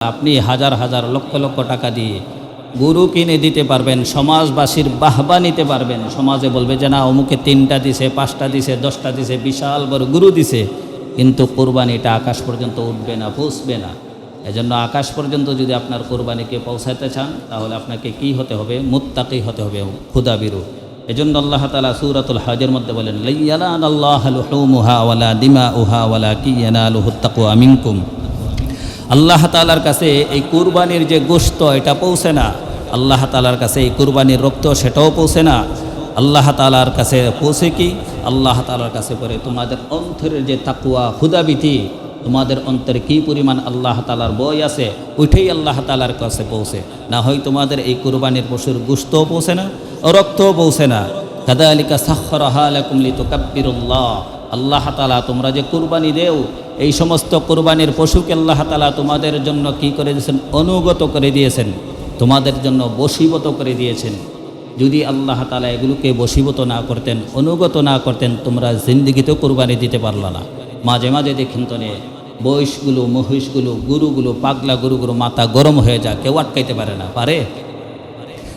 আপনি হাজার হাজার লক্ষ লক্ষ টাকা দিয়ে গরু কিনে দিতে পারবেন, সমাজবাসীর বাহবা নিতে পারবেন, সমাজে বলবে যে না অমুকে 3টা দিছে, 5টা দিছে, 10টা দিছে, বিশাল বড় গরু দিছে, কিন্তু কোরবানিটা আকাশ পর্যন্ত উঠবে না, পৌঁছবে না। এজন্য আকাশ পর্যন্ত যদি আপনার কোরবানিকে পৌঁছাতে চান তাহলে আপনাকে কি হতে হবে? মুত্তাকি হতে হবে, খুদাবিরু। এজন্য আল্লাহ তাআলা সূরাতুল হজের মধ্যে বলেন, লা ইয়ানালাল্লাহু লুহুমুহা ওয়ালা দিমাউহা ওয়ালাকিন ইয়ানালুহুত তাকওয়া মিনকুম। আল্লাহ তাআলার কাছে এই কুরবানির যে গোশত এটা পৌঁছে না, আল্লাহ তাআলার কাছে এই কুরবানির রক্ত সেটাও পৌঁছে না। আল্লাহ তাআলার কাছে পৌঁছে কি? আল্লাহ তাআলার কাছে পরে তোমাদের অন্তরের যে তাকওয়া, খুদাবিতি, তোমাদের অন্তরে কী পরিমাণ আল্লাহ তাআলার ভয় আছে, ওইটাই আল্লাহ তাআলার কাছে পৌঁছে। না হয় তোমাদের এই কুরবানির পশুর গোশতও পৌঁছে না, রক্তও পৌঁছে না। কাযালিকা সাখখারাহা লাকুম লিতুকাব্বিরুল্লাহ। আল্লাহ তাআলা তোমরা যে কুরবানি দেও, এই সমস্ত কুরবানির পশুকে আল্লাহ তাআলা তোমাদের জন্য কি করে দিয়েছেন? অনুগত করে দিয়েছেন, তোমাদের জন্য বশীভূত করে দিয়েছেন। যদি আল্লাহ তাআলা এগুলোকে বশীভূত না করতেন, অনুগত না করতেন, তোমরা জিন্দেগিতেও কুরবানি দিতে পারলা না। মাঝে মাঝে দেখেন তো নে বয়সগুলো, মহিষগুলো, গরুগুলো, পাগলা গরুগুলো মাথা গরম হয়ে যায়, কেউ আটকাইতে পারে না, পারে?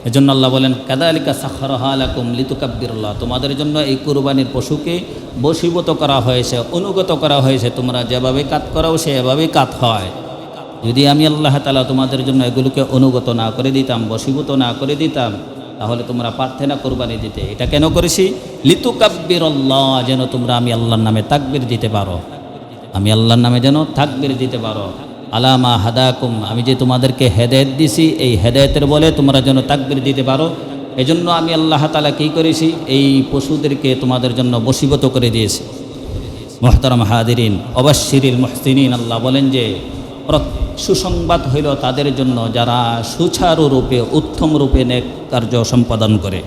এজন্য আল্লাহ বলেন, কাযালিকা সাখখারাহা লাকুম লিতুকাব্বিরুল্লাহ। তোমাদের জন্য এই কুরবানির পশুকে বশীভূত করা হয়েছে, অনুগত করা হয়েছে। তোমরা যেভাবে কাজ করাও সেভাবেই কাজ হয়। যদি আমি আল্লাহ তাআলা তোমাদের জন্য এগুলোকে অনুগত না করে দিতাম, বশীভূত না করে দিতাম, তাহলে তোমরা পারতে না কোরবানি দিতে। এটা কেন করেছি? লিতুকাব্বিরুল্লাহ, যেন তোমরা আমি আল্লাহর নামে তাকবীর দিতে পারো, আমি আল্লাহর নামে যেন তাকবীর দিতে পারো। আলামা হাদাকুম, আমি যে তোমাদেরকে হেদায়েত দিছি, এই হেদায়েতের বলে তোমরা যেন তাকবীর দিতে পারো। এজন্য আমি আল্লাহ তাআলা কী করেছি? এই পশুদেরকে তোমাদের জন্য বশীভূত করে দিয়েছি। মুহতারাম হাদিরিন, অবাশশিরিল মুহসিনিন, আল্লাহ বলেন যে সুসংবাদ হইল তাদের জন্য যারা সুচারুরূপে, উত্তম রূপে নেক কার্য সম্পাদন করে।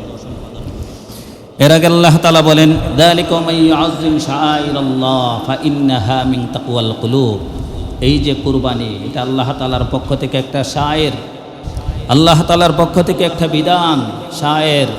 এর আগে আল্লাহ তাআলা বলেন, যালিকা মান ইউআযযিম শাআইরাল্লাহ ফাইন্নাহা মিন তাকওয়াল কুলুব। এই যে কুরবানি, এটা আল্লাহ তাআলার পক্ষ থেকে একটা শায়ের, আল্লাহ তাআলার পক্ষ থেকে একটা বিধান, শায়ের,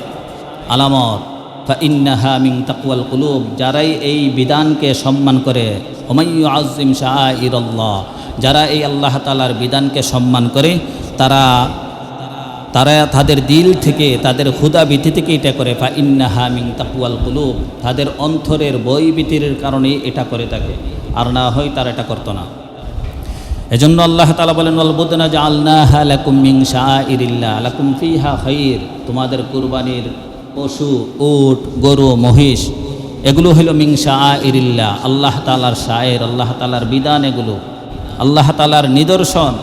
আলামত। ফাইন্নাহা মিন তাকওয়াল কুলুব, যারাই এই বিধানকে সম্মান করে, ওমান ইউআযযিম শাআইরাল্লাহ, যারা এই আল্লাহ তাআলার বিধানকে সম্মান করে, তারা তাদের দিল থেকে, তাদের খুদাবিতি থেকে এটা করে। ফাইন্নাহা মিন তাকওয়াল কুলুব, তাদের অন্তরের বৈবিতির কারণে এটা করে থাকে, আর না হয় তারা এটা করতো না। এজন্য আল্লাহ তাআলা বলেন, ওয়াল বুদনা জাআলনাহা লাকুম মিন শাআইরিল্লাহ লাকুম ফিহা খায়র। তোমাদের কুরবানির পশু, উট, গরু, মহিষ, এগুলো হলো মিন শাআইরিল্লাহ, আল্লাহ তাআলার শায়ের, আল্লাহ তাআলার বিধান, এগুলো আল্লাহ তাআলার নিদর্শন।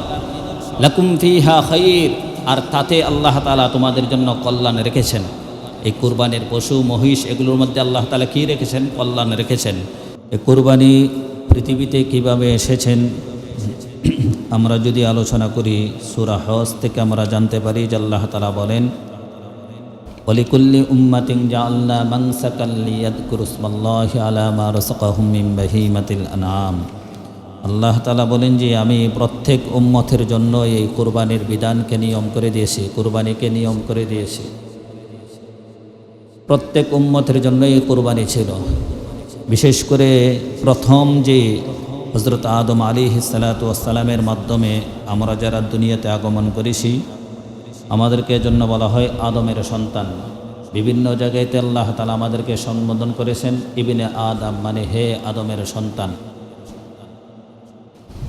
লাকুম ফিহা খায়র, আর তাতে আল্লাহ তাআলা তোমাদের জন্য কল্যাণ রেখেছেন। এই কুরবানির পশু, মহিষ, এগুলোর মধ্যে আল্লাহ তাআলা কী রেখেছেন? কল্যাণ রেখেছেন। এই কুরবানি পৃথিবীতে কিভাবে এসেছেন আমরা যদি আলোচনা করি, সূরা হজ থেকে আমরা জানতে পারি যে আল্লাহ তাআলা বলেন, ওয়ালিকুল্লি উম্মাতিন জাআলনা মানসাকাল লিয়াযকুরু ইসমাল্লাহি আলা মা রাযাকাহুম মিন বাহিমাতিল আনআম। আল্লাহ তাআলা বলেন যে আমি প্রত্যেক উম্মতের জন্য এই কুরবানির বিধানকে নিয়ম করে দিয়েছি, কুরবানিকে নিয়ম করে দিয়েছি। প্রত্যেক উম্মতের জন্য এই কুরবানি ছিল। বিশেষ করে প্রথম যে হযরত আদম আলাইহিস সালাতু ওয়াস সালামের মাধ্যমে আমরা যারা দুনিয়াতে আগমন করেছি, আমাদেরকে জন্য বলা হয় আদমের সন্তান। বিভিন্ন জায়গাতে আল্লাহ তাআলা আমাদেরকে সম্বোধন করেছেন ইবনে আদম, মানে হে আদমের সন্তান।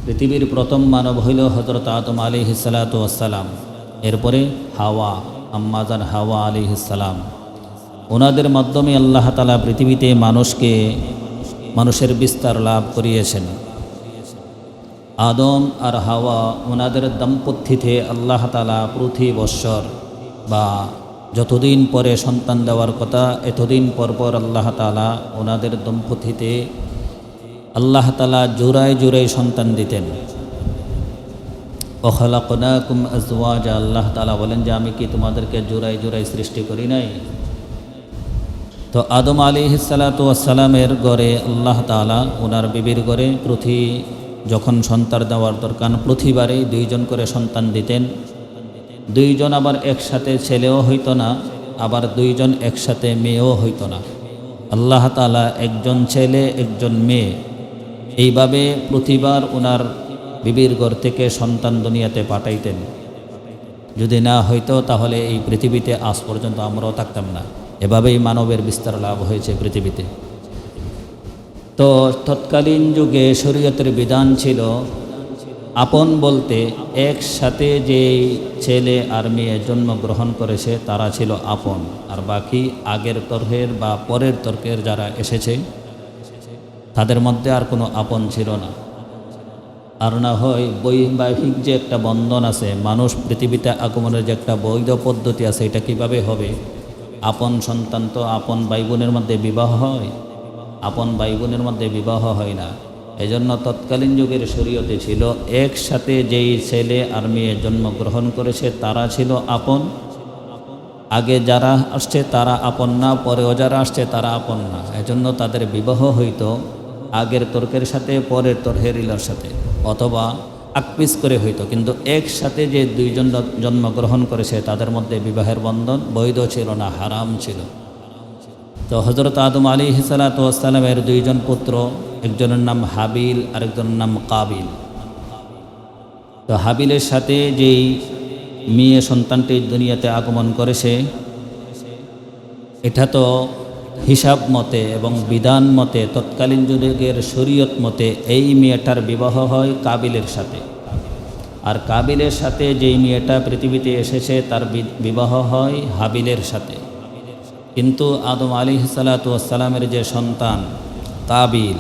পৃথিবীর প্রথম মানব হইল হযরত আদম আলাইহিস সালাতু ওয়াস সালাম। এরপরে হাওয়া, আম্মাজান হাওয়া আলাইহিস সালাম। ওনাদের মাধ্যমে আল্লাহ তাআলা পৃথিবীতে মানুষের বিস্তার লাভ করিয়েছেন। আদম আর হাওয়া, ওনাদের দাম্পত্যতে আল্লাহ তাআলা প্রতি বৎসর বা যতদিন পরে সন্তান দেওয়ার কথা, এতদিন পর পর আল্লাহ তাআলা ওনাদের দাম্পত্যতে আল্লাহ তাআলা জোড়ায় জোড়ায় সন্তান দিতেন। ওয়াখালাকনাকুম আজওয়াজা, আল্লাহ তাআলা বলেন যে আমি কি তোমাদেরকে জোড়ায় জোড়ায় সৃষ্টি করি নাই? তো আদম আলাইহিস সালাতু ওয়াস সালামের ঘরে আল্লাহ তাআলা ওনার বিবির ঘরে যখন সন্তান দেওয়ার দরকার, প্রতিবারেই 2 জন করে সন্তান দিতেন। 2 জন আবার একসাথে ছেলেও হইতো না, আবার 2 জন একসাথে মেয়েও হইতো না। আল্লাহ তাআলা একজন ছেলে, একজন মেয়ে, এইভাবে প্রতিবার ওনার বিবির ঘর থেকে সন্তান দুনিয়াতে পাঠাইতেন। যদি না হইতো তাহলে এই পৃথিবীতে আজ পর্যন্ত আমরাও থাকতাম না। এভাবেই মানবের বিস্তার লাভ হয়েছে পৃথিবীতে। তো তৎকালীন যুগে শরীয়তের বিধান ছিল আপন বলতে একসাথে যে ছেলে আর মেয়ে জন্মগ্রহণ করেছে তারা ছিল আপন, আর বাকি আগের তর্কের বা পরের তর্কের যারা এসেছে তাদের মধ্যে আর কোনো আপন ছিল না। আর না হয় বৈবাহিক যে একটা বন্ধন আছে, মানুষ পৃথিবীতে আগমনের যে একটা বৈধ পদ্ধতি আছে, এটা কিভাবে হবে? আপন সন্তান তো আপন ভাই বোনের মধ্যে বিবাহ হয়, আপন ভাই বোনের মধ্যে বিবাহ হয় না। এজন্য তৎকালীন যুগের শরীয়তে ছিল একসাথে যেই ছেলে আর মেয়ে জন্মগ্রহণ করেছে তারা ছিল আপন, আগে যারা আসছে তারা আপন না, পরেও যারা আসছে তারা আপন না। এজন্য তাদের বিবাহ হইতো আগের তর্কের সাথে পরের তর্কের ইলার সাথে, অথবা আকপিস করে হইতো, কিন্তু একসাথে যে দুইজন জন্মগ্রহণ করেছে তাদের মধ্যে বিবাহের বন্ধন বৈধ ছিল না, হারাম ছিল। তো হযরত আদম আলাইহিসসালাতু ওয়াসসালামের দুইজন পুত্র, একজনের নাম হাবিল আরেকজনের নাম কাবিল। তো হাবিলের সাথে যেই মেয়ে সন্তানটি দুনিয়াতে আগমন করেছে, এটা তো হিসাব মতে এবং বিধান মতে তৎকালীন যুগের শরীয়ত মতে এই মেয়েটার বিবাহ হয় কাবিলের সাথে, আর কাবিলের সাথে যেই মেয়েটা পৃথিবীতে এসেছে তার বিবাহ হয় হাবিলের সাথে। কিন্তু আদম আলাইহিসসালাতু ওয়াসসালামের যে সন্তান কাবিল,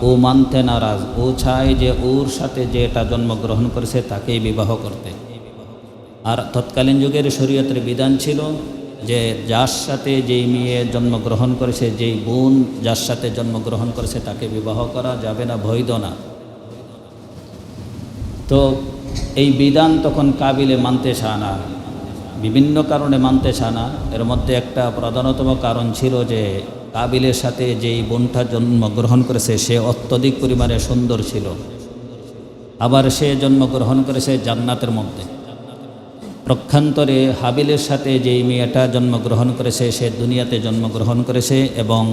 ও মানতে নারাজ, ও চায় যে ওর সাথে যে এটা জন্মগ্রহণ করেছে তাকেই বিবাহ করতে। আর তৎকালীন যুগের শরীয়তের বিধান ছিল যে যার সাথে যেই মেয়ে জন্মগ্রহণ করেছে, যেই বোন যার সাথে জন্মগ্রহণ করেছে তাকে বিবাহ করা যাবে না, বৈধ না। তো এই বিধান তখন কাবিলে মানতে চায় না, বিভিন্ন কারণে মানতে চায় না। এর মধ্যে একটা প্রধানতম কারণ ছিল যে কাবিলের সাথে যেই বোনটা জন্মগ্রহণ করেছে সে অত্যধিক পরিমাণে সুন্দর ছিল, আবার সে জন্মগ্রহণ করেছে জান্নাতের মধ্যে। প্রক্ষান্তরে হাবিলের সাথে যেই মেয়েটা জন্মগ্রহণ করেছে সে দুনিয়াতে জন্মগ্রহণ করেছে, এবং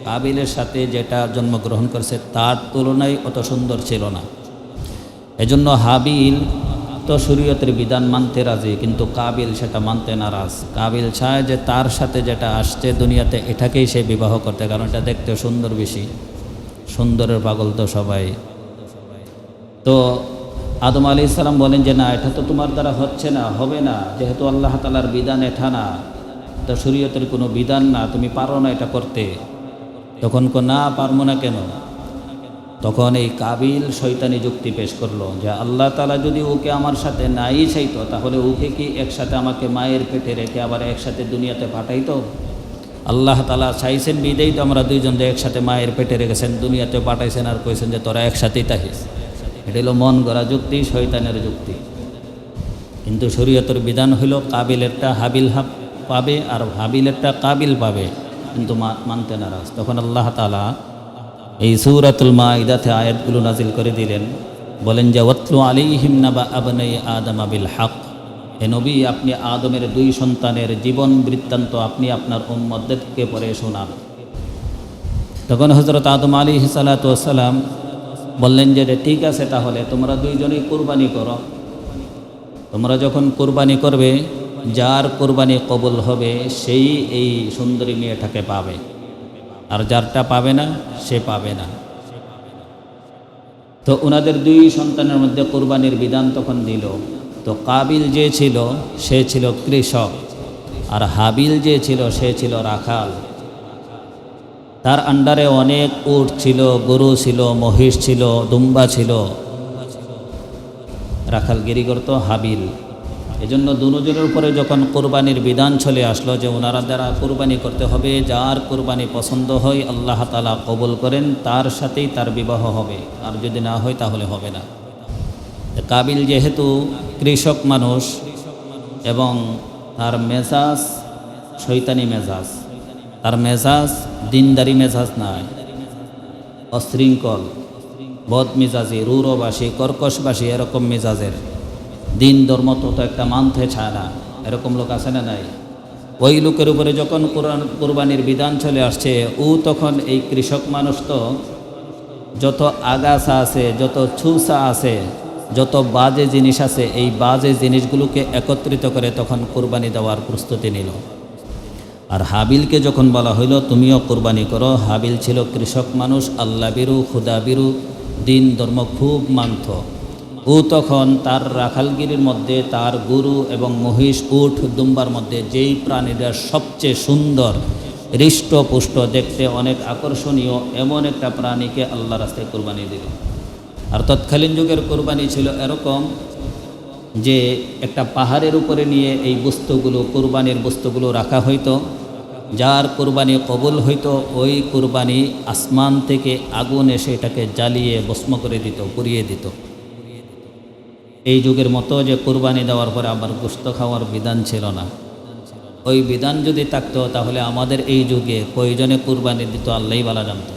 কাবিলের সাথে যেটা জন্মগ্রহণ করেছে তার তুলনায় অত সুন্দর ছিল না। এজন্য হাবিল তো শরীয়তের বিধান মানতে রাজি, কিন্তু কাবিল সেটা মানতে নারাজ। কাবিল চায় যে তার সাথে যেটা আসছে দুনিয়াতে এটাকেই সে বিবাহ করতে, কারণ এটা দেখতে সুন্দর বেশি, সুন্দরের পাগল তো সবাই। তো আদম আলাইহিস সালাম বলেন যে না, এটা তো তোমার দ্বারা হচ্ছে না, হবে না, যেহেতু আল্লাহ তাআলার বিধান এটা না, তো শরীয়তের কোনো বিধান না, তুমি পারো না এটা করতে। তখন না, পারবো না কেন? তখন এই কাবিল শয়তানি যুক্তি পেশ করলো যে আল্লাহ তাআলা যদি ওকে আমার সাথে নাই চাইতো তাহলে ওকে কি একসাথে আমাকে মায়ের পেটে রেখে আবার একসাথে দুনিয়াতে পাঠাইতো? আল্লাহ তাআলা চাইছেন বিদেই তো আমরা দুইজন যে একসাথে মায়ের পেটে রেখেছেন, দুনিয়াতে পাঠাইছেন, আর কইছেন যে তোরা একসাথেই থাকিস। এটা হলো মন গড়া যুক্তি, শয়তানের যুক্তি। কিন্তু শরীয়তের বিধান হইল কাবিলেরটা হাবিল পাবে আর হাবিলেরটা কাবিল পাবে, কিন্তু মানতে নারাজ। তখন আল্লাহ তাআলা এই সূরাতুল মাইদাতে আয়াতগুলো নাজিল করে দিলেন, বলেন যে ওয়াতলু আলাইহিম নাবা আবনাই আদম বিল হক। হে নবী, আপনি আদমের দুই সন্তানের জীবন বৃত্তান্ত আপনি আপনার উম্মতদেরকে পড়ে শোনান। তখন হযরত আদম আলাইহিস সালাতু ওয়াস সালাম বললেন যে ঠিক আছে, তাহলে তোমরা দুইজনেই কুরবানি করো। তোমরা যখন কুরবানি করবে, যার কুরবানি কবুল হবে সেই এই সুন্দরী মেয়েটাকে পাবে, আর যারটা পাবে না সে পাবে না। তো ওনাদের দুই সন্তানের মধ্যে কুরবানির বিধান তখন দিল। তো কাবিল যে ছিল সে ছিল কৃষক, আর হাবিল যে ছিল সে ছিল রাখাল। তার আন্ডারে অনেক উট ছিল, গরু ছিল, মহিষ ছিল, দুম্বা ছিল, রাখালগিরি করত হাবিল। এজন্য দুজনের উপরে যখন কোরবানির বিধান চলে আসলো যে ওনারা দ্বারা কোরবানি করতে হবে, যার কোরবানি পছন্দ হয় আল্লাহ তাআলা কবুল করেন তার সাথেই তার বিবাহ হবে, আর যদি না হয় তাহলে হবে না। কাবিল যেহেতু কৃষক মানুষ এবং তার মেজাজ শয়তানি মেজাজ, তার মেজাজ দিনদারি মেজাজ নয়, অশৃঙ্খল, বদমেজাজি, রূঢ়বাসী, কর্কশবাসী, এরকম মেজাজের, দিন ধর্ম তো একটা মানতে চায় না, এরকম লোক আছে না নাই? ওই লোকের উপরে যখন কোরবানির বিধান চলে আসছে, ও তখন এই কৃষক মানুষ তো যত আগাছা আছে, যত ছুসা আছে, যত বাজে জিনিস আছে এই বাজে জিনিসগুলোকে একত্রিত করে তখন কোরবানি দেওয়ার প্রস্তুতি নিল। আর হাবিলকে যখন বলা হইল তুমিও কোরবানি করো, হাবিল ছিল কৃষক মানুষ, আল্লাহ বিরু, খুদা বিরু, দিন ধর্ম খুব মানত। ও তখন তার রাখালগিরির মধ্যে তার গরু এবং মহিষ, উট, দুম্বার মধ্যে যেই প্রাণীরা সবচেয়ে সুন্দর, হৃষ্টপুষ্ট, দেখতে অনেক আকর্ষণীয় এমন একটা প্রাণীকে আল্লাহ রাস্তায় কোরবানি দিল। আর তৎকালীন যুগের কোরবানি ছিল এরকম যে একটা পাহাড়ের উপরে নিয়ে এই বস্তুগুলো, কোরবানির বস্তুগুলো রাখা হইতো। যার কোরবানি কবুল হইতো ওই কোরবানি আসমান থেকে আগুন এসে এটাকে জ্বালিয়ে ভস্ম করে দিত, পুড়িয়ে দিত। এই যুগের মতো যে কোরবানি দেওয়ার পরে আবার গোশত খাওয়ার বিধান ছিল না। ওই বিধান যদি থাকতো তাহলে আমাদের এই যুগে কয়জনে কোরবানি দিত আল্লাহই ভালো জানত।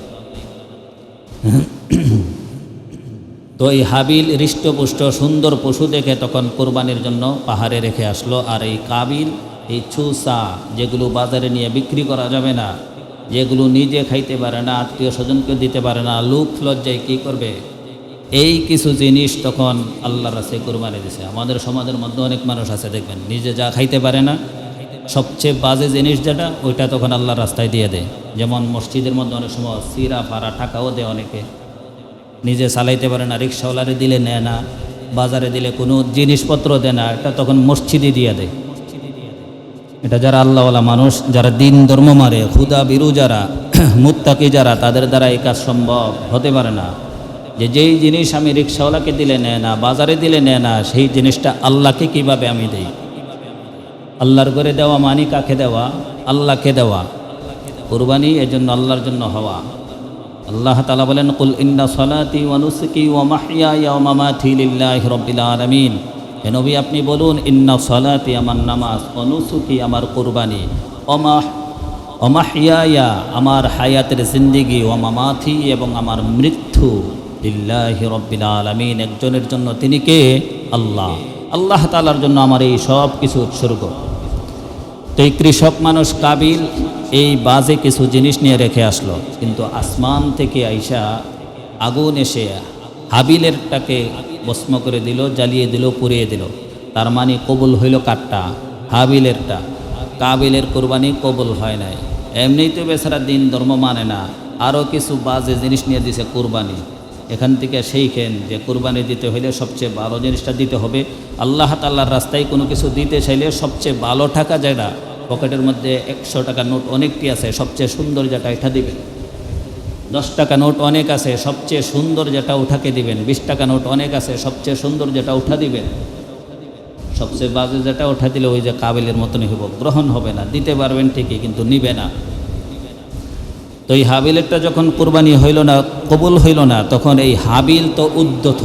তো এই হাবিল হৃষ্টপুষ্ট সুন্দর পশু দেখে তখন কোরবানির জন্য পাহাড়ে রেখে আসলো। আর এই কাবিল এই ছুসা, যেগুলো বাজারে নিয়ে বিক্রি করা যাবে না, যেগুলো নিজে খাইতে পারে না, আত্মীয় স্বজনকে দিতে পারে না, লোক লজ্জায় কী করবে, এই কিছু জিনিস তখন আল্লাহর রাস্তায় কোরবানি দিছে। আমাদের সমাজের মধ্যে অনেক মানুষ আছে দেখবেন নিজে যা খাইতে পারে না, সবচেয়ে বাজে জিনিস যেটা ওইটা তখন আল্লাহর রাস্তায় দিয়ে দেয়। যেমন মসজিদের মধ্যে অনেক সময় সিরা ফাড়া টাকাও দেয় অনেকে, নিজে চালাইতে পারে না, রিক্সাওয়ালারে দিলে নেয় না, বাজারে দিলে কোনো জিনিসপত্র দেয় না, এটা তখন মসজিদে দিয়ে দেয়। এটা যারা আল্লাহওয়ালা মানুষ, যারা দিন ধর্ম মারে, খুদা বিরু যারা, মুত্তাকি যারা, তাদের দ্বারা এই কাজ সম্ভব হতে পারে না। যেই জিনিস আমি রিক্সাওয়ালাকে দিলে নেয় না, বাজারে দিলে নেয় না, সেই জিনিসটা আল্লাহকে কিভাবে আমি দেই? আল্লাহর ঘরে দেওয়া মানি কাকে দেওয়া? আল্লাহকে দেওয়া। কুরবানি এজন্য আল্লাহর জন্য হওয়া। আল্লাহ তাআলা বলেন, কুল ইন্না সলাতি ওয়া নুসুকি ওয়া মাহইয়ায়া ওয়া মামাতি লিল্লাহি রাব্বিল আলামিন। হে নবী আপনি বলুন, ইন্না সলাতি আমার নামাজ, ওয়া নুসুকি আমার কুরবানি, ওয়া মাহইয়ায়া আমার হায়াতের জিন্দেগি, ওয়া মামাতি এবং আমার মৃত্যু, লিল্লাহি রাব্বিল আলামিন একজনের জন্য, তিনি কে? আল্লাহ। আল্লাহ তাআলার জন্য আমার এই সব কিছু উৎসর্গ। তো এই কৃষক মানুষ কাবিল এই বাজে কিছু জিনিস নিয়ে রেখে আসলো, কিন্তু আসমান থেকে আইসা আগুন এসে হাবিলেরটাকে ভস্ম করে দিল, জ্বালিয়ে দিল, পুড়িয়ে দিল। তার মানে কবুল হইল কাটটা? হাবিলেরটা। কাবিলের কোরবানি কবুল হয় নাই। এমনিই তো বেচারা দিন ধর্ম মানে না, আরও কিছু বাজে জিনিস নিয়ে দিছে কোরবানি। এখান থেকে সেইখেন যে কোরবানি দিতে হইলে সবচেয়ে ভালো জিনিসটা দিতে হবে। আল্লাহ তাআলার রাস্তায় কোনো কিছু দিতে চাইলে সবচেয়ে ভালো টাকা যেটা, পকেটের মধ্যে 100 টাকা নোট অনেকটি আছে, সবচেয়ে সুন্দর যেটা এটা দিবেন। 10 টাকা নোট অনেক আছে, সবচেয়ে সুন্দর যেটা উঠাকে দিবেন। 20 টাকা নোট অনেক আছে, সবচেয়ে সুন্দর যেটা উঠা দিবেন। সবচেয়ে বাজে যেটা উঠা দিলে ওই যে কাবিলের মতনই হইব, গ্রহণ হবে না। দিতে পারবেন ঠিকই, কিন্তু নিবে না। তো এই হাবিলেরটা যখন কোরবানি হইল না, কবুল হইল না, তখন এই হাবিল তো উদ্ধত,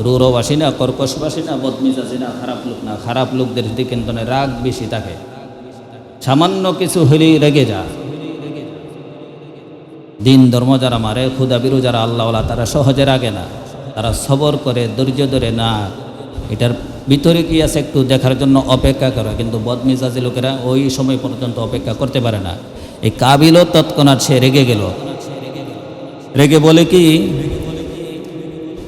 রূঢ়বাসী না, কর্কশবাসী না, বদমিজাজি না, খারাপ লোক না। খারাপ লোকদের দিকে কিন্তু রাগ বেশি থাকে, সামান্য কিছু হইলেই রেগে যায়। দিন ধর্ম যারা মারে, খুদাবিরু যারা আল্লাহওয়ালা, তারা সহজে রাগে না, তারা সবর করে, ধৈর্য ধরে। না, এটার ভিতরে কি আছে একটু দেখার জন্য অপেক্ষা করে, কিন্তু বদমিজাজি লোকেরা ওই সময় পর্যন্ত অপেক্ষা করতে পারে না। এই কাবিলও তৎক্ষণাৎ সে রেগে গেল। রেগে বলে কি,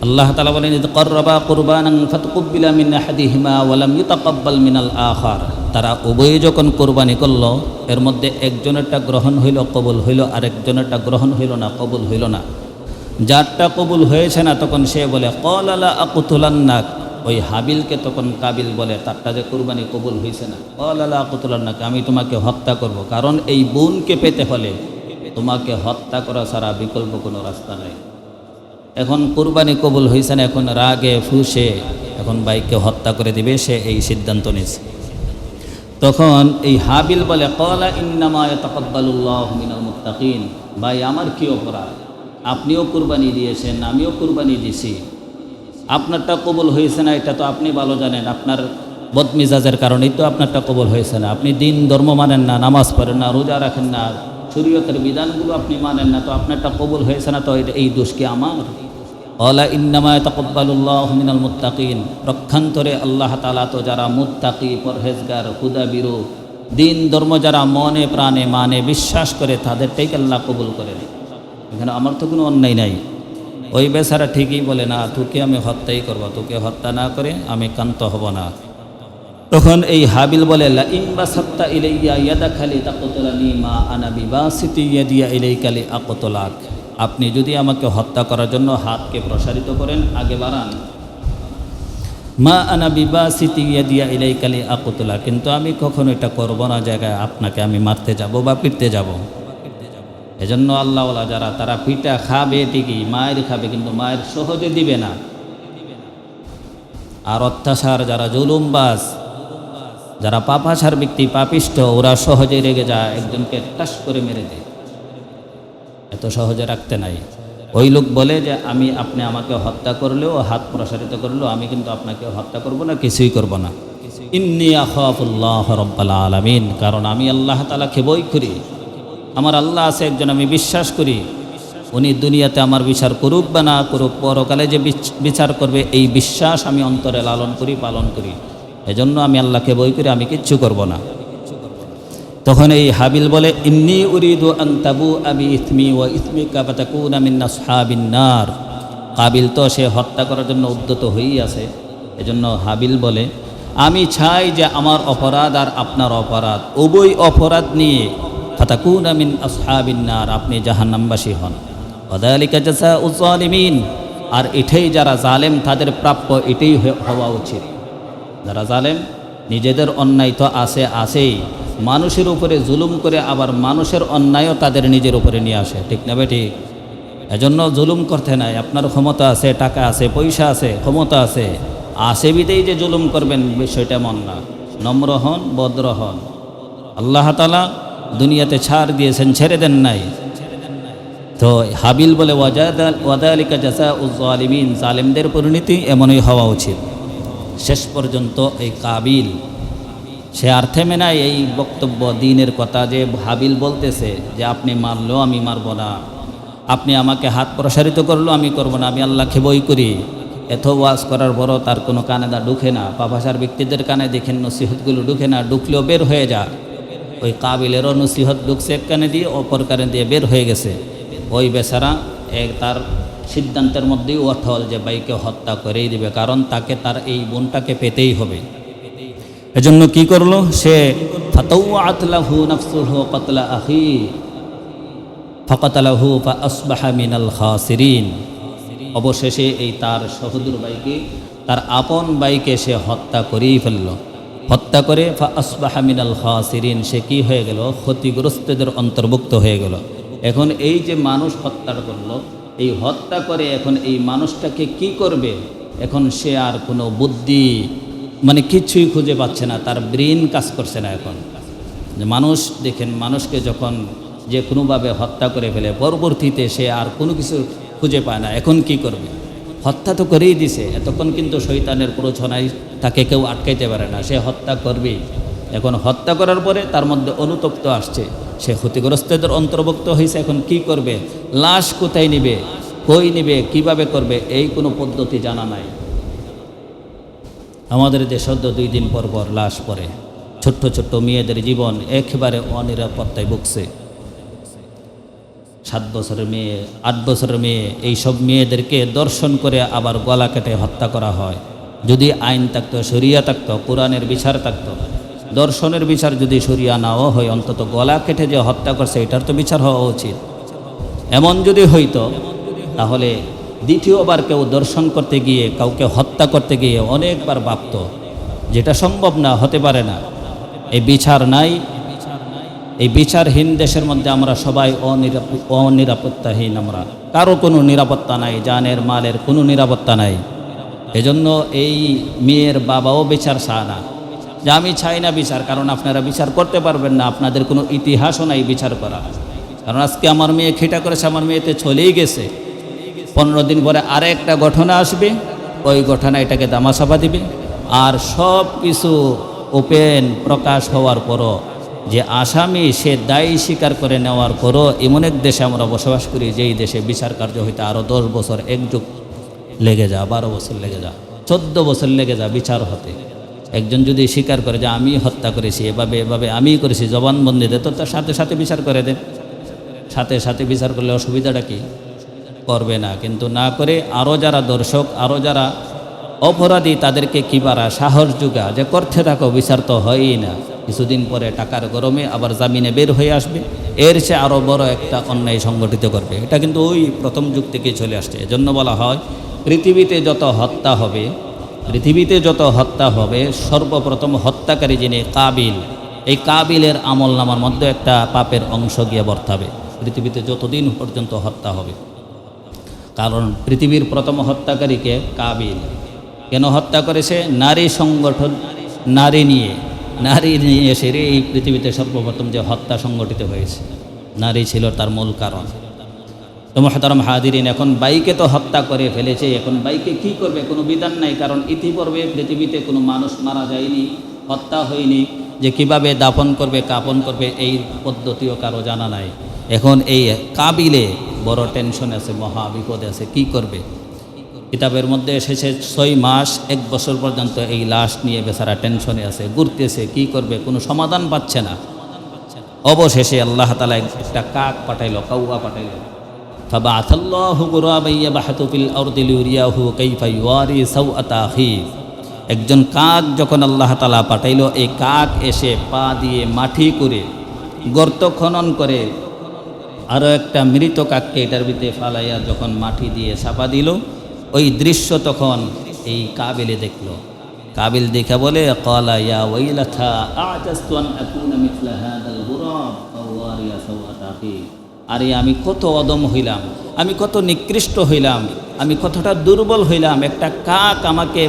আল্লাহ তাআলা বলেন, ইয ক্বাররাবা কুরবানান ফাতকুব্বিলা মিন আহাদিহিমা ওয়া লাম ইউতাকাব্বাল মিনাল আখার। তারা উভয়ে যখন কোরবানি করল, এর মধ্যে একজনেরটা গ্রহণ হইল, কবুল হইল, আর একজনেরটা গ্রহণ হইল না, কবুল হইল না। যারটা কবুল হয়েছে না, তখন সে বলে ক্বালা লা আকুতুলান্নাক। ওই হাবিলকে তখন কাবিল বলে, তারটা যে কোরবানি কবুল হয়েছে না, ক্বালা লা আকুতুলান্নাক, আমি তোমাকে হত্যা করব। কারণ এই বোনকে পেতে হলে তোমাকে হত্যা করা ছাড়া বিকল্প কোনো রাস্তা নেই। এখন কোরবানি কবুল হয়েছে না, এখন রাগে ফুসে এখন ভাইকে হত্যা করে দিবে, সে এই সিদ্ধান্ত নিয়েছে। তখন এই হাবিল বলে, ক্বালা ইন্নামা ইয়াতাকাব্বালুল্লাহু মিনাল মুত্তাকিন। ভাই আমার কি অপরাধ? আপনিও কোরবানি দিয়েছেন, আমিও কোরবানি দিছি, আপনারটা কবুল হয়েছে না, এটা তো আপনি ভালো জানেন। আপনার বদমিজাজের কারণেই তো আপনারটা কবুল হয়েছে না। আপনি দিন ধর্ম মানেন না, নামাজ পড়েন না, রোজা রাখেন না, শরীয়তের বিধানগুলো আপনি মানেন না, তো আপনারটা কবুল হয়েছে না, তো এই দোষ কি আমার? ক্বালা ইন্নামা ইয়াতাকাব্বালুল্লাহু মিনাল মুত্তাকিন। পক্ষান্তরে আল্লাহ তাআলা তো যারা মুত্তাকি, পরহেজগার, খুদাবিরু, দিন ধর্ম যারা মনে প্রাণে মানে বিশ্বাস করে, তাদেরটাই আল্লাহ কবুল করেন। এখানে আমার তো কোনো অন্যায় নাই। ওই বেচারা ঠিকই বলে, না তোকে আমি হত্যাই করব, তোকে হত্যা না করে আমি ক্ষান্ত হব না। তখন এই হাবিল বলে, লা ইন বাসাত্তা ইলাইয়া ইয়াদাকা লিতাকতুলানি মা আনা বিবাসিতি ইয়াদিয়া ইলাইকা লিআকতুলাক। আপনি যদি আমাকে হত্যা করার জন্য হাতকে প্রসারিত করেন, আগে বাড়ান, মা আনা বিবাসিতি ইয়াদিয়া ইলাইকা লিআকতুলাক, কিন্তু আমি কখনো এটা করব না জায়গায় আপনাকে আমি মারতে যাব বা পিটতে যাব। এজন্য আল্লাহওয়ালা যারা, তারা পিটা খাবে ঠিকই, মায়ের খাবে, কিন্তু মায়ের সহজে দিবে না। আর অত্যাচার যারা জুলুমবাজ, যারা পাপাচার ব্যক্তি, পাপিষ্ঠ, ওরা সহজে রেগে যায়, একজনকে টাস করে মেরে দেয়, এত সহজে রাখতে নাই। ওই লোক বলে যে আপনি আমাকে হত্যা করলেও, হাত প্রসারিত করলেও আমি কিন্তু আপনাকে হত্যা করব না, কিছুই করব না। ইন্নী আখাফুল্লাহ রাব্বাল আলামিন, কারণ আমি আল্লাহ তাআলাকে ভয় করি। আমার আল্লাহ আছে একজন, আমি বিশ্বাস করি উনি দুনিয়াতে আমার বিচার করুক বা না করুক, পরকালে যে বিচার করবে এই বিশ্বাস আমি অন্তরে লালন করি, পালন করি। এজন্য আমি আল্লাহকে ভয় করি, আমি কিচ্ছু করব না। তখন এই হাবিল বলে, ইন্নী উরিদু আন তাবুআ বিইসমি ওয়া ইসমিকা ফাতাকুনা মিন আসহাবিন নার। কাবিল তো সে হত্যা করার জন্য উদ্যত হয়েই আছে। এজন্য হাবিল বলে, আমি চাই যে আমার অপরাধ আর আপনার অপরাধ, উভয় অপরাধ নিয়ে ফাতাকুনা মিন আসহাবিন নার, আপনি জাহান্নামবাসী হন। ওয়াযালিকা জাযাউজ জালিমিন, আর এটাই যারা জালেম তাদের প্রাপ্য, এটাই হওয়া উচিত। যারা জালেম, নিজেদের অন্যায় তো আছেই, মানুষের উপরে জুলুম করে আবার মানুষের অন্যায়ও তাদের নিজের উপরে নিয়ে আসে, ঠিক না ঠিক? এজন্য জুলুম করতে নাই। আপনার ক্ষমতা আছে, টাকা আছে, পয়সা আছে, ক্ষমতা আছে বিদেই যে জুলুম করবেন, বিষয়টা মন না। নম্র হন, ভদ্র হন। আল্লাহ তাআলা দুনিয়াতে ছাড় দিয়েছেন, ছেড়ে দেন নাই। তো হাবিল বলে, ওয়াযালিকা জাযাউজ জালিমিন, জালেমদের পরিণতি এমনই হওয়া উচিত। শেষ পর্যন্ত এই কাবিল সে আর থেমে নাই এই বক্তব্য, দিনের কথা যে হাবিল বলতেছে যে আপনি মারলেও আমি মারব না, আপনি আমাকে হাত প্রসারিত করলেও আমি করব না, আমি আল্লাহকে ভয় করি। এত ওয়াজ করার পরও তার কোনো কানে দা ঢুকে না। পাপাচার ব্যক্তিদের কানে দেখেন নসিহতগুলো ঢুকে না, ঢুকলেও বের হয়ে যা। ওই কাবিলেরও নসিহত ঢুকছে এক কানে দিয়ে, অপর কানে দিয়ে বের হয়ে গেছে। ওই বেচারা তার সিদ্ধান্তের মধ্যেই অটল যে ভাইকে হত্যা করেই দিবে, কারণ তাকে তার এই বোনটাকে পেতেই হবে। এজন্য কি করলো সে, ফাতাওয়াত লাহু নাফসুহু কাতলা আখি ফাকাতালাহু ফাআসবাহা মিনাল খাসিরিন। অবশেষে এই তার সহোদর ভাইকে, তার আপন ভাইকে সে হত্যা করেই ফেলল। হত্যা করে ফাআসবাহা মিনাল খাসিরিন, সে কি হয়ে গেল? ক্ষতিগ্রস্তদের অন্তর্ভুক্ত হয়ে গেল। এখন এই যে মানুষ হত্যা করলো, এই হত্যা করে এখন এই মানুষটাকে কি করবে? এখন সে আর কোনো বুদ্ধি কিছুই খুঁজে পাচ্ছে না, তার ব্রেন কাজ করছে না। এখন যে মানুষ দেখেন, মানুষকে যখন যে কোনোভাবে হত্যা করে ফেলে, পরবর্তীতে সে আর কোনো কিছু খুঁজে পায় না। এখন কি করবে? হত্যা তো করেই দিছে, এতক্ষণ কিন্তু শয়তানের প্ররোচনায় তাকে কেউ আটকাইতে পারে না, সে হত্যা করবেই। এখন হত্যা করার পরে তার মধ্যে অনুতপ্ত আসছে, সে ক্ষতিগ্রস্তদের অন্তর্ভুক্ত হয়েছে। এখন কি করবে? লাশ কোথায় নিবে, কই নিবে, কিভাবে করবে, এই কোনো পদ্ধতি জানা নাই। আমাদের যে সদ্য 2 দিন পর পর লাশ পড়ে, ছোট্ট ছোট্ট মেয়েদের জীবন একেবারে অনিরাপত্তায় ভুগছে। 7 বছরের মেয়ে, 8 বছরের মেয়ে, এইসব মেয়েদেরকে দর্শন করে আবার গলা কেটে হত্যা করা হয়। যদি আইন থাকতো, শরিয়া থাকতো, কোরআনের বিচার থাকতো, দর্শনের বিচার যদি শরিয়া নাও হয়, অন্তত গলা কেটে যে হত্যা করছে এটার তো বিচার হওয়া উচিত। এমন যদি হইতো তাহলে দ্বিতীয়বার কেউ দর্শন করতে গিয়ে, কাউকে হত্যা করতে গিয়ে অনেকবার ভাবত, যেটা সম্ভব না, হতে পারে না। এই বিচার নাই, এই বিচারহীন দেশের মধ্যে আমরা সবাই অনিরাপত্তাহীন। আমরা কারো কোনো নিরাপত্তা নাই, জানের মালের কোনো নিরাপত্তা নাই। এজন্য এই মেয়ের বাবাও বিচার চায় না, যে আমি চাই না বিচার, কারণ আপনারা বিচার করতে পারবেন না, আপনাদের কোনো ইতিহাসও নাই বিচার করা। কারণ আজকে আমার মেয়ে খেটা করেছে, আমার মেয়েতে চলেই গেছে, 15 দিন পরে আরেকটা ঘটনা আসবে, ওই ঘটনা এটাকে দামাচাপা দিবে। আর সব কিছু ওপেন প্রকাশ হওয়ার পরও যে আসামি সে দায়ী স্বীকার করে নেওয়ার পরও এমন এক দেশে আমরা বসবাস করি, যেই দেশে বিচার কার্য হইতে আরও 10 বছর, 1 যুগ লেগে যা, 12 বছর লেগে যা, 14 বছর লেগে যা বিচার হতে। একজন যদি স্বীকার করে যে আমি হত্যা করেছি, এভাবে আমিই করেছি, জবানবন্দি দে, তো তার সাথে সাথে বিচার করে দেন। সাথে সাথে বিচার করলে অসুবিধাটা কি? করবে না, কিন্তু না করে আরও যারা দর্শক, আরও যারা অপরাধী তাদেরকে কিবারা সাহস যোগা যে করতে থাকো, বিচার তো হয়ই না, কিছুদিন পরে টাকার গরমে আবার জামিনে বের হয়ে আসবে, এর চেয়ে আরও বড় একটা অন্যায় সংগঠিত করবে। এটা কিন্তু ওই প্রথম যুগ থেকে চলে আসছে। এজন্য বলা হয় পৃথিবীতে যত হত্যা হবে সর্বপ্রথম হত্যাকারী যিনি কাবিল, এই কাবিলের আমল নামার মধ্যে একটা পাপের অংশ গিয়ে বর্তাবে পৃথিবীতে যতদিন পর্যন্ত হত্যা হবে। কারণ পৃথিবীর প্রথম হত্যাকারীকে কাবিল। কেন হত্যা করেছে? নারী সংগঠন, নারী নিয়ে এসে এই পৃথিবীতে সর্বপ্রথম যে হত্যা সংগঠিত হয়েছে, নারী ছিল তার মূল কারণ। তো মুহতারাম হাদিরিন, এখন বাইকে তো হত্যা করে ফেলেছে, এখন বাইকে কি করবে? কোনো বিধান নাই, কারণ ইতিপূর্বে পৃথিবীতে কোনো মানুষ মারা যায়নি, হত্যা হয়নি, যে কিভাবে দাফন করবে, কাপন করবে এই পদ্ধতিও কারো জানা নাই। এখন এই কাবিলে বড় টেনশন আছে, মহা বিপদে আছে, কি করবে? কিতাবের মধ্যে এসেছে 6 মাস 1 বছর পর্যন্ত এই লাশ নিয়ে বেচারা টেনশনে আছে, ঘুরতেছে, কি করবে, কোনো সমাধান পাচ্ছে না। অবশেষে আল্লাহ তাআলা একটা কাক পাঠাইলো, কাউয়া পাঠাইলো। ফাবাআথাল্লাহু গুরাবান ইয়াবহাতু ফিল আরদি লিউরিয়াহু কাইফা ইওয়ারি সাওআতা আখি। একজন কাক যখন আল্লাহ তাআলা পাঠাইলো, এই কাক এসে পা দিয়ে মাটি করে গর্ত খনন করে আরও একটা মৃত কাককে এটার ভিতরে ফালাইয়া যখন মাটি দিয়ে চাপা দিল, ওই দৃশ্য তখন এই কাবিলে দেখলো। কাবিল দেখে বলে, ক্বালা ইয়া ওয়াইলাতা আ'জাজতু আন আকুনা মিথলা হাযাল গুরাব ফাওয়ারিয়া সাওআতা আখি। আরে আমি কত অদম হইলাম, আমি কত নিকৃষ্ট হইলাম, আমি কতটা দুর্বল হইলাম। একটা কাক আমাকে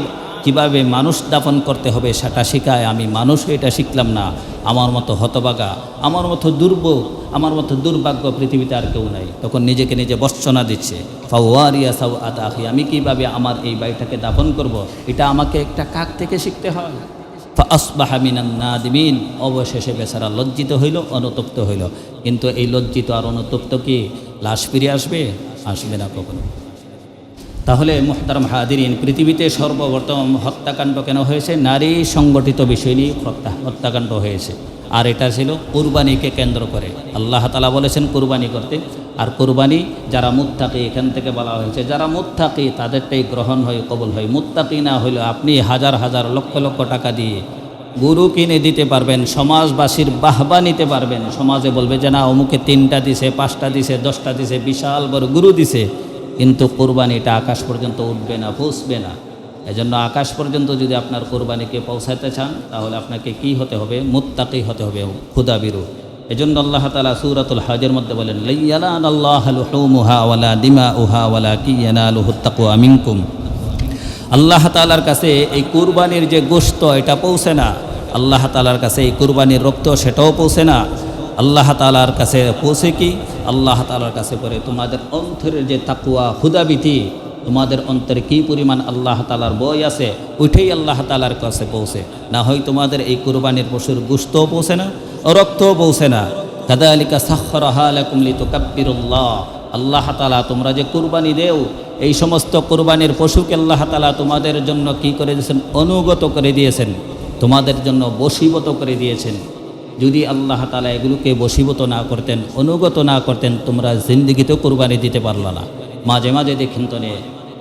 কিভাবে মানুষ দাফন করতে হবে সেটা শিখায়, আমি মানুষ এটা শিখলাম না। আমার মতো হতভাগা, আমার মতো দুর্ভোগ, আমার মতো দুর্ভাগ্য পৃথিবীতে আর কেউ নাই। তখন নিজেকে নিজে বর্ষনা দিচ্ছে, ফাওয়ারিয়া সাওআতা আখি, আমি কিভাবে আমার এই ভাইটাকে দাফন করব, এটা আমাকে একটা কাক থেকে শিখতে হয়। ফাআসবাহা মিনান নাদিমিন, অবশেষে বেচারা লজ্জিত হইল, অনুতপ্ত হইল। কিন্তু এই লজ্জিত আর অনুতপ্ত কি লাশ ফিরে আসবে? আসবে না কখনো। তাহলে মুহতারাম হাদিরিন, পৃথিবীতে সর্বপ্রথম হত্যাকাণ্ড কেন হয়েছে? নারী সংগঠিত বিষয় নিয়ে হত্যাকাণ্ড হয়েছে। আর এটা ছিল কুরবানিকে কেন্দ্র করে। আল্লাহ তাআলা বলেছেন কুরবানি করতে, আর কুরবানি যারা মুত্তাকি, এখান থেকে বলা হয়েছে যারা মুত্তাকি তাদেরটাই গ্রহণ হয়, কবুল হয়। মুত্তাকি না হইলে আপনি হাজার হাজার লক্ষ লক্ষ টাকা দিয়ে গরু কিনে দিতে পারবেন, সমাজবাসীর বাহবা নিতে পারবেন, সমাজে বলবে যে না অমুকে 3টা দিছে, 5টা দিছে, 10টা দিছে, বিশাল বড় গরু দিছে, কিন্তু কোরবানিটা আকাশ পর্যন্ত উঠবে না, পৌঁছবে না। এজন্য আকাশ পর্যন্ত যদি আপনার কোরবানিকে পৌঁছাতে চান, তাহলে আপনাকে কি হতে হবে? মুত্তাকি হতে হবে, খুদাবিরু। এজন্য আল্লাহ তাআলা সূরাতুল হজের মধ্যে বলেন, লা ইয়ানালাল্লাহু লুহুমুহা ওয়ালা দিমাউহা ওয়ালাকিন ইয়ানালুহুত তাকওয়া মিনকুম। আল্লাহ তাআলার কাছে এই কুরবানির যে গোশত এটা পৌঁছে না, আল্লাহ তাআলার কাছে এই কুরবানির রক্ত সেটাও পৌঁছে না। আল্লাহ তাআলার কাছে পৌঁছে কি? আল্লাহ তাআলার কাছে পরে তোমাদের অন্তরের যে তাকওয়া, খুদাবিতি, তোমাদের অন্তরে কী পরিমাণ আল্লাহ তাআলার ভয় আছে, ওইটাই আল্লাহ তাআলার কাছে পৌঁছে। না হয় তোমাদের এই কুরবানির পশুর গোশতও পৌঁছে না, রক্তও পৌঁছে না। কাযালিকা সাখখারাহা লাকুম লিতুকাব্বিরুল্লাহ। আল্লাহ তাআলা তোমরা যে কুরবানি দেও, এই সমস্ত কুরবানির পশুকে আল্লাহ তাআলা তোমাদের জন্য কি করে দিয়েছেন? অনুগত করে দিয়েছেন, তোমাদের জন্য বশীভূত করে দিয়েছেন। যদি আল্লাহ তাআলা এগুলোকে বশীভূত না করতেন, অনুগত না করতেন, তোমরা জিন্দিগিতেও কুরবানি দিতে পারলা না। মাঝে মাঝে দেখেন তো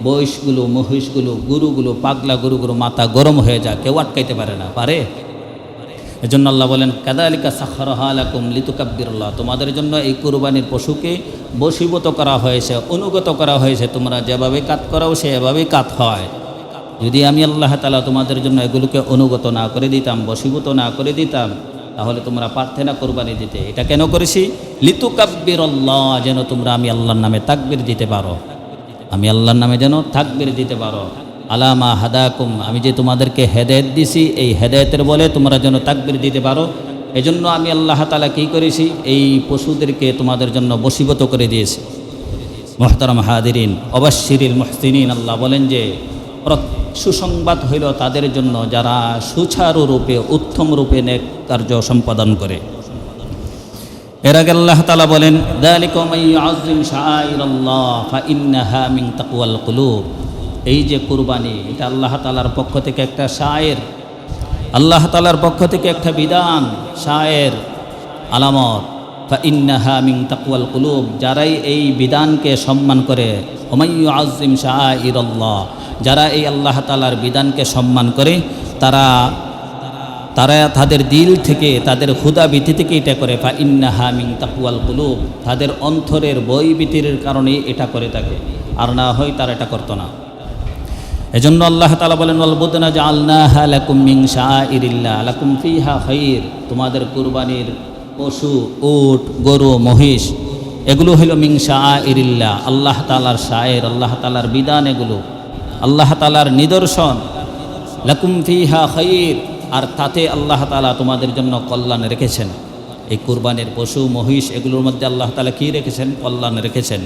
বয়সগুলো, মহিষগুলো, গরুগুলো, পাগলা গরুগুলো মাথা গরম হয়ে যায়, কেউ আটকাইতে পারে না, পারে? এজন্য আল্লাহ বলেন, কাযালিকা সাখখারাহা লাকুম লিতুকাব্বিরুল্লাহ। তোমাদের জন্য এই কুরবানির পশুকে বশীভূত করা হয়েছে, অনুগত করা হয়েছে। তোমরা যেভাবে কাজ করাও সেভাবেই কাজ হয়। যদি আমি আল্লাহ তাআলা তোমাদের জন্য এগুলোকে অনুগত না করে দিতাম, বশীভূত না করে দিতাম, তাহলে তোমরা পারতে না কোরবানি দিতে। এটা কেন করেছি? লিতুকাব্বিরুল্লাহ, যেন তোমরা আমি আল্লাহর নামে তাকবীর দিতে পারো, আমি আল্লাহর নামে যেন তাকবীর দিতে পারো। আলামা হাদাকুম, আমি যে তোমাদেরকে হেদায়েত দিছি, এই হেদায়েতের বলে তোমরা যেন তাকবীর দিতে পারো। এজন্য আমি আল্লাহ তাআলা কী করেছি? এই পশুদেরকে তোমাদের জন্য বশীভূত করে দিয়েছি। মুহতারাম হাদিরিন, অবাশশিরিল মুহসিনিন, আল্লাহ বলেন যে সুসংবাদ হইল তাদের জন্য যারা সুচারুরূপে, উত্তম রূপে নেক কার্য সম্পাদন করে। এর আগে আল্লাহ তাআলা বলেন, যালিকা মান ইউআযযিম শাআইরাল্লাহ ফাইন্নাহা মিন তাকওয়াল কুলুব। এই যে কুরবানি, এটা আল্লাহ তাআলার পক্ষ থেকে একটা শায়ের, আল্লাহ তাআলার পক্ষ থেকে একটা বিধান, শায়ের, আলামত। ফাইন্নাহা মিন তাকওয়াল কুলুব, যারাই এই বিধানকে সম্মান করে, ওমাই ইউআযযিম শাআইরাল্লাহ, যারা এই আল্লাহ তাআলার বিধানকে সম্মান করে তারা তাদের দিল থেকে, তাদের ক্ষুধাভীতি থেকে এটা করে। ফাইন্নাহা মিন তাকওয়াল কুলুব, তাদের অন্তরের বৈভীতির কারণে এটা করে থাকে, আর না হয় তারা এটা করতো না। এজন্য আল্লাহ তাআলা বলেন, ওয়াল বুদনা জাআলনাহা লাকুম মিন শাআইরিল্লাহ লাকুম ফিহা খায়র, তোমাদের কুরবানির পশু, উট, গরু, মহিষ, এগুলো হলো মিন শাআইরিল্লাহ, আল্লাহ তাআলার শায়ের, আল্লাহ তাআলার বিধান, এগুলো আল্লাহ তাআলার নিদর্শন। লাকুম ফিহা খায়র, আর তাতে আল্লাহ তাআলা তোমাদের জন্য কল্যাণ রেখেছেন। এই কুরবানির পশু, মহিষ, এগুলোর মধ্যে আল্লাহ তাআলা কী রেখেছেন? কল্যাণ রেখেছেন।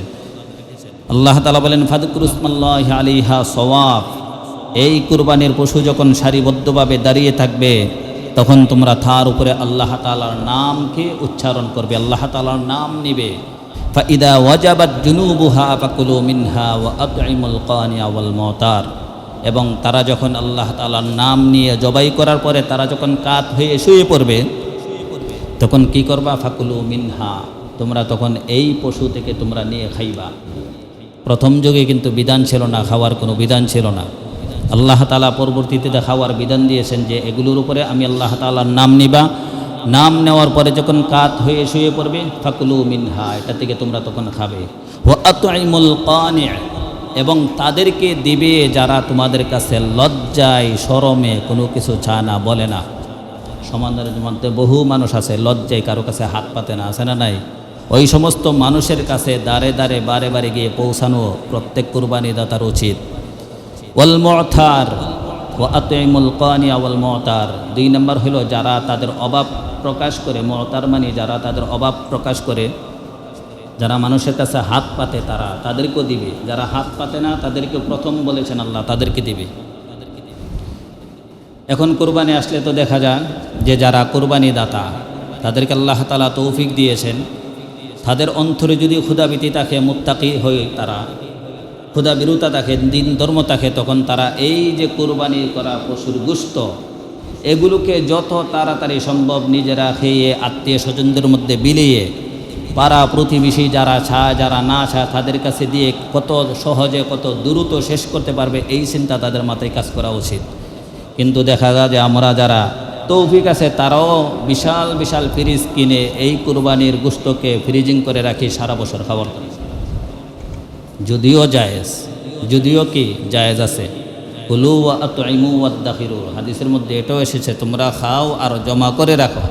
আল্লাহ তাআলা বলেন, ফাযকুরুসমাল্লাহি আলাইহা সওয়াব, এই কুরবানির পশু যখন সারিবদ্ধভাবে দাঁড়িয়ে থাকবে তখন তোমরা তার উপরে আল্লাহ তাআলার নামকে উচ্চারণ করবে, আল্লাহ তাআলার নাম নিবে। ফাইদা ওয়াজাবাত জুনুবুহা ফাকুলু মিনহা ওয়া আতইমুল কানিয়া ওয়াল মুতার, এবং তারা যখন আল্লাহ তাআলার নাম নিয়ে জবাই করার পরে তারা যখন কাত হয়ে শুয়ে পড়বে তখন কি করবা? ফাকুলু মিনহা, তোমরা তখন এই পশু থেকে তোমরা নিয়ে খাইবা। প্রথম যুগে কিন্তু বিধান ছিল না, খাওয়ার কোনো বিধান ছিল না। আল্লাহ তাআলা পরবর্তীতে খাওয়ার বিধান দিয়েছেন যে এগুলোর উপরে আমি আল্লাহ তাআলার নাম নিবা, নাম নেওয়ার পরে যখন কাত হয়ে শুয়ে পড়বে ফাকুলু মিনহা, এটা থেকে তোমরা তখন খাবে। ওয়া আতইমুল কানি, এবং তাদেরকে দিবে যারা তোমাদের কাছে লজ্জায় শরমে কোনো কিছু চায় না, বলে না। সমাজের মধ্যে বহু মানুষ আছে লজ্জায় কারো কাছে হাত পাতে না, আছে না নাই? ওই সমস্ত মানুষের কাছে দাঁড়ে দাঁড়ে বারে বারে গিয়ে পৌঁছানো প্রত্যেক কুরবানি দাতার উচিত। ওয়াল মুতার ওয়া আতইমুল কানিয়া ওয়াল মুতার, 2 নম্বর হলো যারা তাদের অভাব প্রকাশ করে, মুতার মানে যারা তাদের অভাব প্রকাশ করে, যারা মানুষের কাছে হাত পাতে তারা, তাদেরকেও দিবে। যারা হাত পাতে না তাদেরকে প্রথম বলেছেন আল্লাহ, তাদেরকে দিবে। এখন কুরবানি আসলে তো দেখা যায় যে যারা কুরবানি দাতা তাদেরকে আল্লাহ তাআলা তৌফিক দিয়েছেন, তাদের অন্তরে যদি ক্ষুধাভীতি থাকে, মুত্তাকি হয়ে তারা ক্ষুধাবিরতা থাকে, দিন ধর্ম থাকে, তখন তারা এই যে কুরবানি করা পশুর গোশত এগুলোকে যত তাড়াতাড়ি সম্ভব নিজেরা খেয়ে আত্মীয় স্বজনদের মধ্যে বিলিয়ে পাড়া প্রতিবেশী যারা চায় যারা না চায় তাদের কাছে দিয়ে কত সহজে কত দ্রুত শেষ করতে পারবে এই চিন্তা তাদের মাথায় কাজ করা উচিত। কিন্তু দেখা যায় যে আমরা যারা তৌফিক আছে তারাও বিশাল বিশাল ফ্রিজ কিনে এই কুরবানির গোশতকে ফ্রিজিং করে রাখি সারা বছর খাবার জন্য। যদিও জায়েজ, যদিও কি জায়েজ আছে, কুলু ওয়া আতইমু ওয়াদ্দাখিরু, হাদিসের মধ্যে এটাও এসেছে তোমরা খাও আর জমা করে রাখো,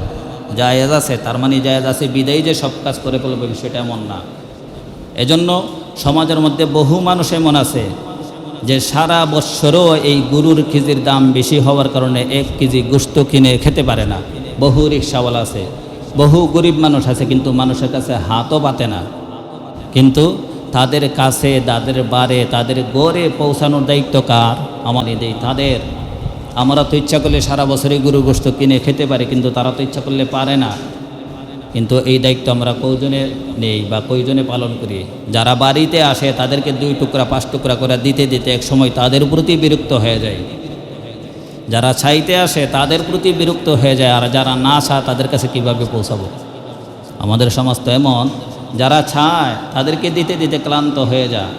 জায়েজ আছে। তার মানে জায়েজ আছে বিদায়ী যে সব কাজ করে ফেলবে সেটা এমন না। এজন্য সমাজের মধ্যে বহু মানুষ এমন আছে যে সারা বৎসরও এই গরুর কেজির দাম বেশি হওয়ার কারণে 1 কেজি গোশত কিনে খেতে পারে না। বহু রিকশাওয়ালা আছে, বহু গরিব মানুষ আছে, কিন্তু মানুষের কাছে হাতও পাতে না। কিন্তু তাদের কাছে, তাদের বারে, তাদের গড়ে পৌঁছানোর দায়িত্ব কার? আমাদের দেই তাদের। আমরা তো ইচ্ছা করলে সারা বছরই গরুর গোশত কিনে খেতে পারি, কিন্তু তারা তো ইচ্ছা করলে পারে না। কিন্তু এই দায়িত্ব আমরা কয়জনে নেই বা কয়জনে পালন করি? যারা বাড়িতে আসে তাদেরকে 2 টুকরা 5 টুকরা করে দিতে দিতে এক সময় তাদের প্রতি বিরক্ত হয়ে যায়। যারা চাইতে আসে তাদের প্রতি বিরক্ত হয়ে যায়, আর যারা না চায় তাদের কাছে কিভাবে পৌঁছাবো? আমাদের সমাজ তো এমন, যারা চায় তাদেরকে দিতে দিতে ক্লান্ত হয়ে যায়,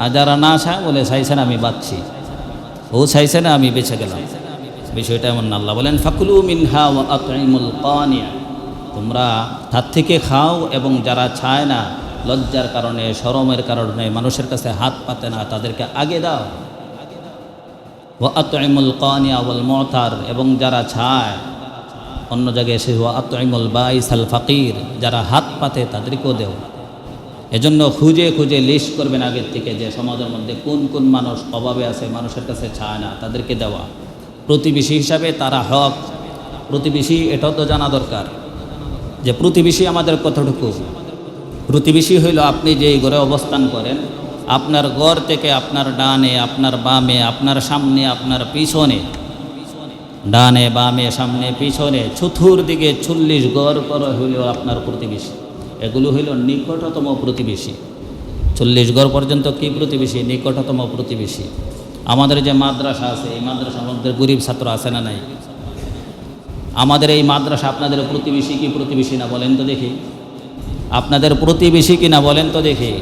আর যারা না চায় বলে চাইছে না আমি বাঁচছি, ও চাইছে না আমি বেঁচে গেলাম। বিষয়টা এমন না। আল্লাহ বলেন ফাকুলু মিনহা ওয়া আতইমুল কানিয়া, তোমরা তার থেকে খাও, এবং যারা চায় না, লজ্জার কারণে শরমের কারণে মানুষের কাছে হাত পাতে না, তাদেরকে আগে দাও। ওয়া আতইমুল কানিয়া ওয়াল মুতার, এবং যারা চায়, অন্য জায়গায় এসে ওয়া আতইমুল বাইসাল ফাকির, যারা হাত পাতে তাদেরকেও দেও। এজন্য খুঁজে খুঁজে লিস্ট করবেন আগের থেকে যে সমাজের মধ্যে কোন কোন মানুষ অভাবে আছে, মানুষের কাছে চায় না, তাদেরকে দেওয়া। প্রতিবেশী হিসাবে তারা হক। প্রতিবেশী এটাও তো জানা দরকার যে প্রতিবেশী আমাদের কতটুকু। প্রতিবেশী হইল আপনি যেই ঘরে অবস্থান করেন, আপনার ঘর থেকে আপনার ডানে, আপনার বামে, আপনার সামনে, আপনার পিছনে, ডানে বামে সামনে পিছনে চতুর্দিকে 40 ঘর করে হইল আপনার প্রতিবেশী। এগুলো হইল নিকটতম প্রতিবেশী। 40 ঘর পর্যন্ত কি প্রতিবেশী? নিকটতম প্রতিবেশী। আমাদের যে মাদ্রাসা আছে, এই মাদ্রাসার মধ্যে গরিব ছাত্র আছে না নাই? আমাদের এই মাদ্রাসা আপনাদের প্রতিবেশী কি প্রতিবেশী না বলেন তো দেখি? আপনাদের প্রতিবেশী কিনা বলেন তো দেখি।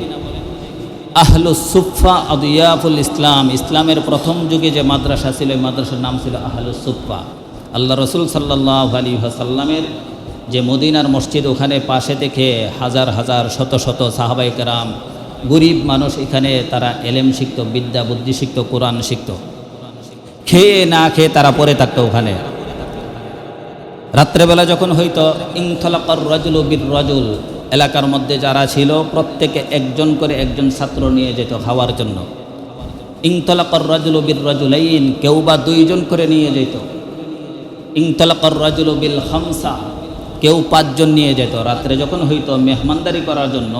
আহলুস সুফা আদিয়াফুল ইসলাম, ইসলামের প্রথম যুগে যে মাদ্রাসা ছিল এই মাদ্রাসার নাম ছিল আহলুস সুফা। আল্লাহ রসুল সাল্লাল্লাহু আলাইহি ওয়াসাল্লামের যে মদিনার মসজিদ, ওখানে পাশে থেকে হাজার হাজার শত শত সাহাবায়ে কেরাম, গরিব মানুষ এখানে তারা এলেম শিখত, বিদ্যা বুদ্ধি শিখত, কোরআন শিখত। খেয়ে না খেয়ে তারা পড়ে থাকতো ওখানে। রাত্রেবেলা যখন হইতো ইনতলাকার রাজুলু বির রাজুল, এলাকার মধ্যে যারা ছিল প্রত্যেকে একজন করে একজন ছাত্র নিয়ে যেত খাওয়ার জন্য। ইনতলাকার রাজুলু বির রাজুলাইন, কেউ বা দুইজন করে নিয়ে যেত। ইনতলাকার রাজুলু বিল খামসা, কেউ পাঁচজন নিয়ে যেত। রাত্রে যখন হইতো মেহমানদারি করার জন্য,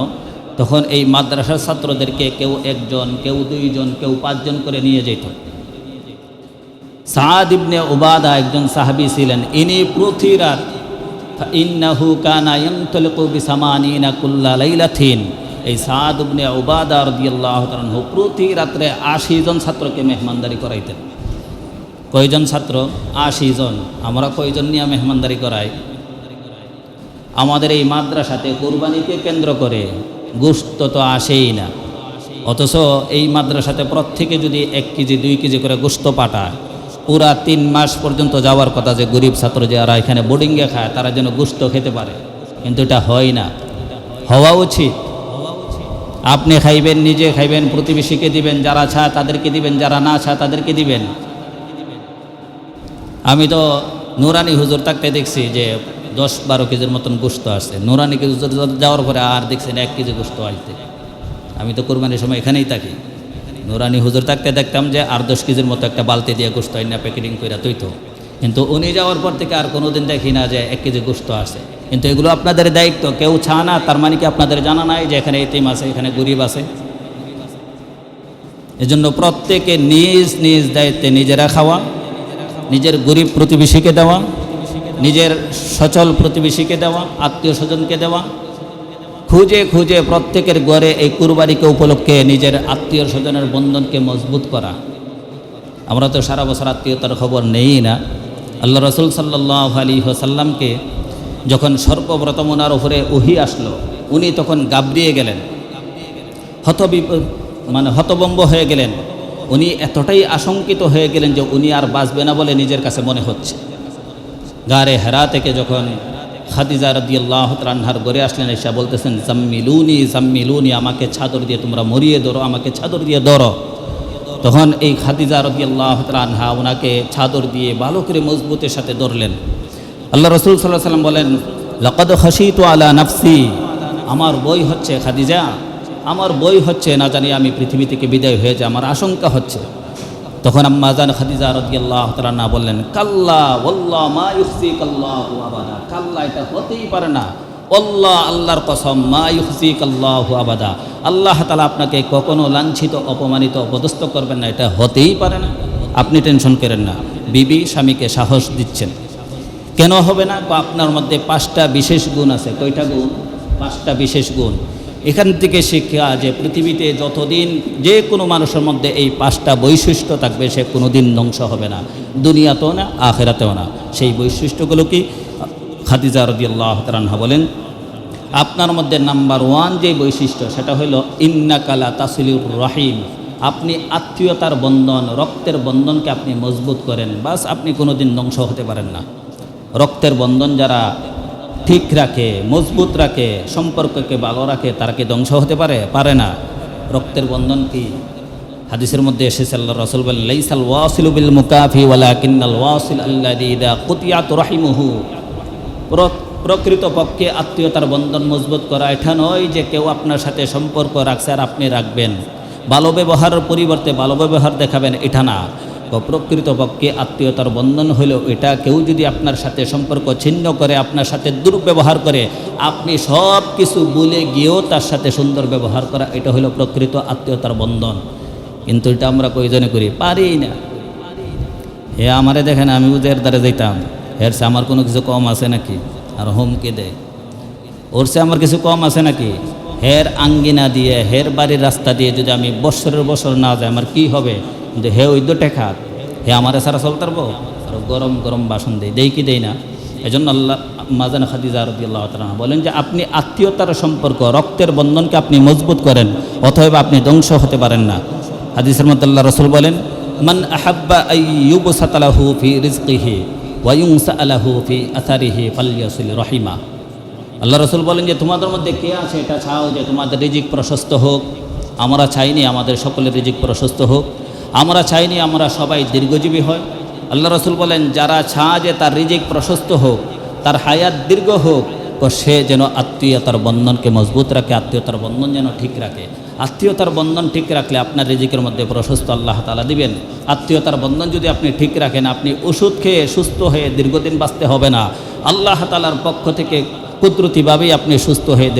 তখন এই মাদ্রাসার ছাত্রদেরকে কেউ একজন, কেউ দুইজন, কেউ পাঁচজন করে নিয়ে যেত। সাদ ইবনে উবাদা একজন সাহাবী ছিলেন, ইনি প্রতি রাত ইন্নাহু কানা ইয়ানতালিকু বিসামানিনা কুল্লা লাইলাতিন, এই সাদ ইবনে উবাদা রাদিয়াল্লাহু তাআলা আনহু প্রতি রাত্রে 80 জন ছাত্রকে মেহমানদারি করাইতেন। কয়জন ছাত্র? 80 জন। আমরা কয়জন নিয়ে মেহমানদারি করাই? আমাদের এই মাদ্রাসাতে কুরবানিকে কেন্দ্র করে গোশত তো আসেই না, অথচ এই মাদ্রাসাতে প্রত্যেকে যদি 1 কেজি 2 কেজি করে গোশত পাঠায়, পুরা 3 মাস পর্যন্ত যাওয়ার কথা যে গরিব ছাত্র যারা এখানে বোর্ডিংয়ে খায় তারা যেন গোশত খেতে পারে, কিন্তু এটা হয় না। হওয়া উচিত। আপনি খাইবেন, নিজে খাইবেন, প্রতিবেশীকে দিবেন, যারা চায় তাদেরকে দিবেন, যারা না চায় তাদেরকে দিবেন। আমি তো নুরানি হুজুর থাকতে দেখছি যে 10-12 কেজির মতন গোশত আসছে। নুরানি হুজুর যাওয়ার পরে আর দেখছেন 1 কেজি গোশত আসতে। আমি তো কোরবানির সময় এখানেই থাকি। নুরানি হুজুর থাকতে দেখতাম যে 8-10 কেজির মতো একটা বালতি দিয়ে গোশত আইনা প্যাকেটিং করে তৈতো, কিন্তু উনি যাওয়ার পর থেকে আর কোনোদিন দেখি না যে 1 কেজি গোশত আসে। কিন্তু এগুলো আপনাদের দায়িত্ব, কেউ চায় না তার মানে কি আপনাদের জানা নাই যে এখানে এতিম আছে, এখানে গরিব আছে? এজন্য প্রত্যেকে নিজ নিজ দায়িত্বে নিজেরা খাওয়া, নিজের গরিব প্রতিবেশীকে দেওয়া, নিজের সচল প্রতিবেশীকে দেওয়া, আত্মীয় স্বজনকে দেওয়া, খুঁজে খুঁজে প্রত্যেকের ঘরে এই কুরবানিকে উপলক্ষে নিজের আত্মীয় স্বজনের বন্ধনকে মজবুত করা। আমরা তো সারা বছর আত্মীয়তার খবর নেই না। আল্লাহ রসুল সাল্লাল্লাহু আলাইহি ওয়াসাল্লামকে যখন সর্বপ্রথম ওনার উপরে ওহী আসলো, উনি তখন গাবড়িয়ে গেলেন, হতভম্ব হয়ে গেলেন। উনি এতটাই আশঙ্কিত হয়ে গেলেন যে উনি আর বাঁচবে না বলে নিজের কাছে মনে হচ্ছে। গারে হেরা থেকে যখন খাদিজা রাদিয়াল্লাহু তাআলা আনহার ঘরে আসলেন, এসে বলতেছেন জাম্মিলুনি জাম্মিলুনি, আমাকে চাদর দিয়ে তোমরা মরিয়ে ধরো, আমাকে চাদর দিয়ে ধরো। তখন এই খাদিজা রাদিয়াল্লাহু তাআলা আনহা ওনাকে চাদর দিয়ে ভালো করে মজবুতের সাথে ধরলেন। আল্লাহ রাসূল সাল্লাল্লাহু আলাইহি ওয়াসাল্লাম বলেন লাকাদ খাশিতু আলা নাফসি, আমার বই হচ্ছে খাদিজা, আমার বই হচ্ছে না জানি আমি পৃথিবী থেকে বিদায় হয়ে যাই, আমার আশঙ্কা হচ্ছে। তখন আম্মা জান খাদিজা রাদিয়াল্লাহু তাআলা আনহা বললেন কাল্লা ওয়াল্লাহ মা ইউহসিকাল্লাহু আবাদা, কাল্লা এটা হতেই পারে না, আল্লাহ আল্লাহর কসম, মা ইউহসিকাল্লাহু আবাদা, আল্লাহ তাআলা আপনাকে কখনো লাঞ্ছিত, অপমানিত, অপদস্থ করবেন না, এটা হতেই পারে না। আপনি টেনশন করেন না। বিবি স্বামীকে সাহস দিচ্ছেন। কেন হবে না? আপনার মধ্যে 5টা বিশেষ গুণ আছে। কয়টা গুণ? 5টা বিশেষ গুণ। এখান থেকে শিক্ষা যে পৃথিবীতে যতদিন যে কোনো মানুষের মধ্যে এই 5টা বৈশিষ্ট্য থাকবে সে কোনোদিন ধ্বংস হবে না, দুনিয়াতেও না, আখিরাতেও না। সেই বৈশিষ্ট্যগুলো কি? খাদিজা রাদিয়াল্লাহু তাআলা আনহা বলেন আপনার মধ্যে নাম্বার 1 যে বৈশিষ্ট্য সেটা হলো ইন্নাকা লা তাসিলুর রাহিম, আপনি আত্মীয়তার বন্ধন, রক্তের বন্ধনকে আপনি মজবুত করেন, বাস আপনি কোনোদিন ধ্বংস হতে পারেন না। রক্তের বন্ধন যারা ঠিক রাখে, মজবুত রাখে, সম্পর্ককে ভালো রাখে, তারা কি ধ্বংস হতে পারে? পারে না। রক্তের বন্ধন কি? হাদিসের মধ্যে এসেছে আল্লাহ রাসূল বলেন লাইসাল ওয়াসিলু বিল মুকাফি ওয়ালাকিন্নাল ওয়াসিল আল্লাযী ইযা কুতিয়াত রাহিমুহু, প্রকৃত পক্ষে আত্মীয়তার বন্ধন মজবুত করা এটা নয় যে কেউ আপনার সাথে সম্পর্ক রাখছে আর আপনি রাখবেন, ভালো ব্যবহারের পরিবর্তে ভালো ব্যবহার দেখাবেন, এটা না। প্রকৃত পক্ষে আত্মীয়তার বন্ধন হলো এটা, কেউ যদি আপনার সাথে সম্পর্ক ছিন্ন করে, আপনার সাথে দুর্ব্যবহার করে, আপনি সব কিছু ভুলে গিয়েও তার সাথে সুন্দর ব্যবহার করা, এটা হলো প্রকৃত আত্মীয়তার বন্ধন। কিন্তু এটা আমরা কয়জনে করি? পারি না। হে আমারে দেখেন, আমি ওদের দ্বারা যেতাম, এর সে আমার কোনো কিছু কম আছে নাকি? আর হুমকি দেয়, ওর সে আমার কিছু কম আছে নাকি? হের আঙ্গিনা দিয়ে, হের বাড়ির রাস্তা দিয়ে যদি আমি বছরের বছর না যাই আমার কি হবে? কিন্তু হে ওই টেকা, হে আমার সারা চলতে পারবো? আর গরম গরম বাসন দেই কি দেই না? এই জন্য আল্লাহ আম্মাজান খাদিজা রাদিয়াল্লাহু তাআলা বলেন যে আপনি আত্মীয়তার সম্পর্ক, রক্তের বন্ধনকে আপনি মজবুত করেন, অতএব আপনি ধ্বংস হতে পারেন না। হাদিসের মধ্যে আল্লাহ রাসূল বলেন, মান আহাব্বা আইয়ুবসাতা লাহু ফি রিজকিহি ওয়া ইউনসা লাহু ফি আসারিহি ফালইয়াসিল রহিমা। আল্লাহ রাসূল বলেন যে তোমাদের মধ্যে কে আছে এটা চাও যে তোমাদের রিজিক প্রশস্ত হোক? আমরা চাইনি আমাদের সকলের রিজিক প্রশস্ত হোক, আমরা চাইনি আমরা সবাই দীর্ঘজীবী হয়। আল্লাহ রাসূল বলেন যারা চায় যে তার রিজিক প্রশস্ত হোক, তার হায়াত দীর্ঘ হোক, তো সে যেন আত্মীয়তার বন্ধনকে মজবুত রাখে, আত্মীয়তার বন্ধন যেন ঠিক রাখে। আত্মীয়তার বন্ধন ঠিক রাখলে আপনার রিজিকের মধ্যে প্রশস্ত আল্লাহ তাআলা দিবেন। আত্মীয়তার বন্ধন যদি আপনি ঠিক রাখেন, আপনি ওষুধ খেয়ে সুস্থ হয়ে দীর্ঘদিন বাঁচতে হবে না। আল্লাহ তাআলার পক্ষ থেকে কুদরতিভাবেই আপনি সুস্থ হয়ে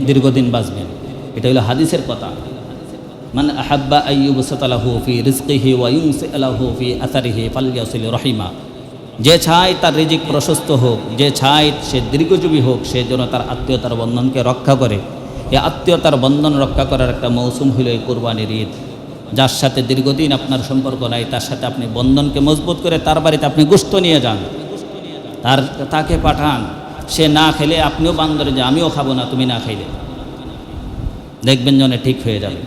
দীর্ঘদিন বাঁচবেন। এটা হলো হাদিসের কথা। মান আহাব্বা আইয়ুবসাতা লাহু ফি রিজকিহি ওয়া ইউনসা লাহু ফি আসারিহি ফালইয়াসিল রহিমা। যে চায় তার রিজিক প্রশস্ত হোক, যে চায় সে দীর্ঘজীবী হোক, সে যেন তার আত্মীয়তার বন্ধনকে রক্ষা করে। এই আত্মীয়তার বন্ধন রক্ষা করার একটা মৌসুম হলো এই কোরবানির ঈদ। যার সাথে দীর্ঘদিন আপনার সম্পর্ক নাই, তার সাথে আপনি বন্ধনকে মজবুত করে তার বাড়িতে আপনি গোশত নিয়ে যান, তাকে পাঠান। সে না খেলে আপনিও বান্দরে যে আমিও খাবো না, তুমি না খাইলে, দেখবেন যেন ঠিক হয়ে যাবে।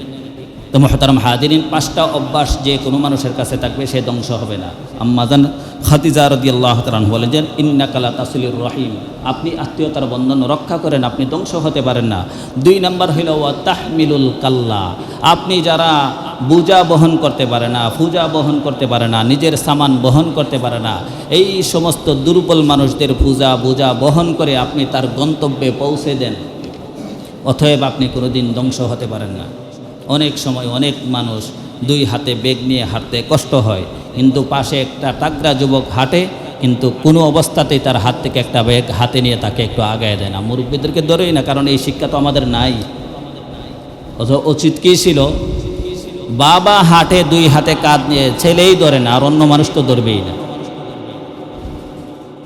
তো মুহতারাম হাজিরিন, 5টা অভ্যাস যে কোনো মানুষের কাছে থাকবে সে ধ্বংস হবে না। আম্মাজান খাদিজা রাদিয়াল্লাহু তাআলা বলেন যে ইন্নাকা লা তাসিলুর রহিম, আপনি আত্মীয়তার বন্ধন রক্ষা করেন, আপনি ধ্বংস হতে পারেন না। 2 নম্বর হইল ওয়া তাহমিলুল কাল্লা, আপনি যারা বোঝা বহন করতে পারে না, পূজা বহন করতে পারে না, নিজের সামান বহন করতে পারে না, এই সমস্ত দুর্বল মানুষদের পূজা বোঝা বহন করে আপনি তার গন্তব্যে পৌঁছে দেন, অতএব আপনি কোনোদিন ধ্বংস হতে পারেন না। অনেক সময় অনেক মানুষ 2 হাতে ব্যাগ নিয়ে হাঁটতে কষ্ট হয়, কিন্তু পাশে একটা তাগড়া যুবক হাঁটে, কিন্তু কোনো অবস্থাতেই তার হাত থেকে একটা ব্যাগ হাতে নিয়ে তাকে একটু আগায় দেয় না। মুরব্বীদেরকে ধরেই না, কারণ এই শিক্ষা তো আমাদের নাই। অথচ উচিত কী ছিল, বাবা হাঁটে 2 হাতে কাঁধ নিয়ে, ছেলেই ধরে না, আর অন্য মানুষ তো ধরবেই না।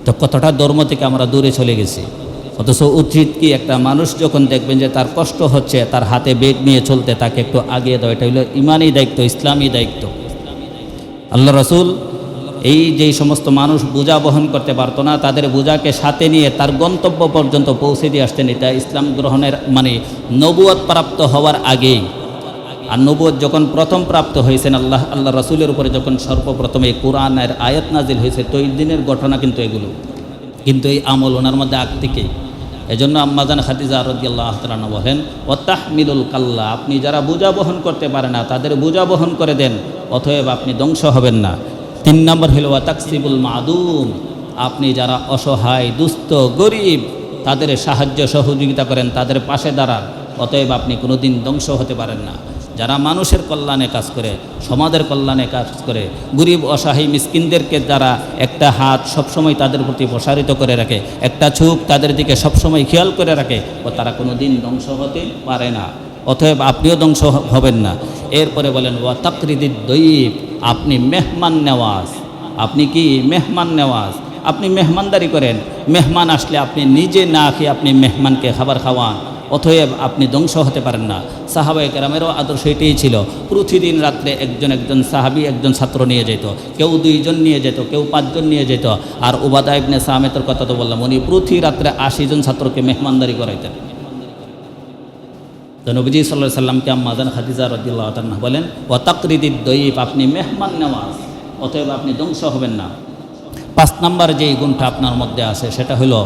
তো কতটা ধর্ম থেকে আমরা দূরে চলে গেছি। অথচ উচিত কি, একটা মানুষ যখন দেখবেন যে তার কষ্ট হচ্ছে, তার হাতে বেগ নিয়ে চলতে, তাকে একটু আগিয়ে দেওয়া। এটা হলো ইমানি দায়িত্ব, ইসলামী দায়িত্ব। আল্লাহ রাসূল এই যেই সমস্ত মানুষ বোঝা বহন করতে পারতো না, তাদের বোঝাকে সাথে নিয়ে তার গন্তব্য পর্যন্ত পৌঁছে দিয়ে আসতেন। এটা ইসলাম গ্রহণের মানে নবুয়ত প্রাপ্ত হওয়ার আগেই। আর নবুয়ত যখন প্রথম প্রাপ্ত হয়েছেন, আল্লাহ রাসূলের উপরে যখন সর্বপ্রথম এই কোরআনের আয়াত নাজিল হয়েছে, তো এই দিনের ঘটনা কিন্তু এগুলো, কিন্তু এই আমল ওনার মধ্যে আগ থেকেই। এজন্য আম্মাজান খাদিজা রাদিয়াল্লাহু তাআলা বলেন ওয়া তাহমিলুল কাল্লা, আপনি যারা বোঝা বহন করতে পারে না তাদের বোঝা বহন করে দেন, অতএব আপনি ধ্বংস হবেন না। 3 নম্বর হলো ওয়া তাকসিবুল মাদুম, আপনি যারা অসহায়, দুস্থ, গরিব, তাদের সাহায্য সহযোগিতা করেন, তাদের পাশে দাঁড়ান, অতএব আপনি কোনোদিন ধ্বংস হতে পারেন না। যারা মানুষের কল্যাণে কাজ করে, সমাজের কল্যাণে কাজ করে, গরিব অসহায় মিসকিনদেরকে যারা একটা হাত সবসময় তাদের প্রতি প্রসারিত করে রাখে, একটা চোখ তাদের দিকে সবসময় খেয়াল করে রাখে, ও তারা কোনো দিন ধ্বংস হতে পারে না। অতএব আপনিও ধ্বংস হবেন না। এরপরে বলেন ওয়া তাকরিদিদ দয়ীফ, আপনি মেহমান নেওয়াজ, আপনি কি মেহমান নেওয়াজ, আপনি মেহমানদারি করেন। মেহমান আসলে আপনি নিজে না খেয়ে আপনি মেহমানকে খাবার খাওয়ান, অতএব আপনি ধ্বংস হতে পারেন না। সাহাবায়ে কেরামেরও আদর্শ এটাই ছিল। প্রতিদিন রাত্রে একজন সাহাবী একজন ছাত্র নিয়ে যেত, কেউ 2 জন নিয়ে যেত, কেউ 5 জন নিয়ে যেত। আর উবাদা ইবনে সামিতের কথা তো বললাম, উনি প্রতি রাত্রে 80 জন ছাত্রকে মেহমানদারি করাইতেন। তো নবীজি সাল্লাল্লাহু আলাইহি সাল্লামকে আম্মাজান খাদিজা রাদিয়াল্লাহু তাআলা বলেন ওয়া তাকরিদিদ দয়ীফ, আপনি মেহমান নেওয়াজ, অতএব আপনি ধ্বংস হবেন না। 5 নম্বর যেই গুণটা আপনার মধ্যে আছে সেটা হলো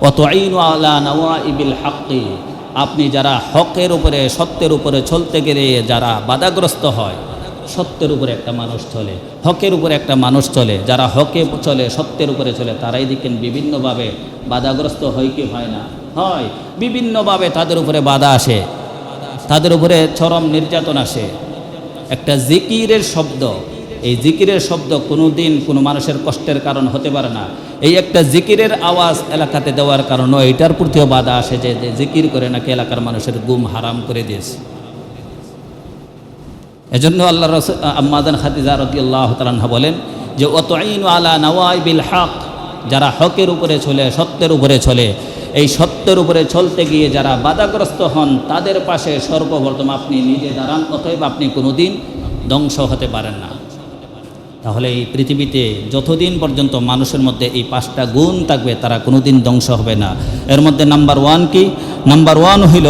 ওয়া তুঈনু আলা নাওয়াইবিল হাক্কি, আপনি যারা হকের উপরে, সত্যের উপরে চলতে গেলে যারা বাধাগ্রস্ত হয়, সত্যের উপরে একটা মানুষ চলে, হকের উপরে একটা মানুষ চলে, যারা হকে চলে, সত্যের উপরে চলে, তারাই দেখেন বিভিন্নভাবে বাধাগ্রস্ত হয় কি হয় না? হয়। বিভিন্নভাবে তাদের উপরে বাধা আসে, তাদের উপরে চরম নির্যাতন আসে। একটা জিকিরের শব্দ, এই জিকিরের শব্দ কোনো দিন কোনো মানুষের কষ্টের কারণ হতে পারে না। এই একটা জিকিরের আওয়াজ এলাকাতে দেওয়ার কারণে এটার প্রতিও বাধা আসে যে জিকির করে নাকি এলাকার মানুষের গুম হারাম করে দিয়েছে। এজন্য আল্লাহ রাসূল আম্মাজান খাদিজা রাদিয়াল্লাহু তাআলা বলেন যে ওয়া তুঈনু আলা নাওয়াইবিল হক, যারা হকের উপরে চলে, সত্যের উপরে চলে, এই সত্যের উপরে চলতে গিয়ে যারা বাধাগ্রস্ত হন, তাদের পাশে সর্বপ্রথম আপনি নিজে দাঁড়ান, অতএব আপনি কোনোদিন ধ্বংস হতে পারেন না। তাহলে এই পৃথিবীতে যতদিন পর্যন্ত মানুষের মধ্যে এই 5টা গুণ থাকবে তারা কোনোদিন ধ্বংস হবে না। এর মধ্যে নাম্বার 1 কি? নাম্বার 1 হইল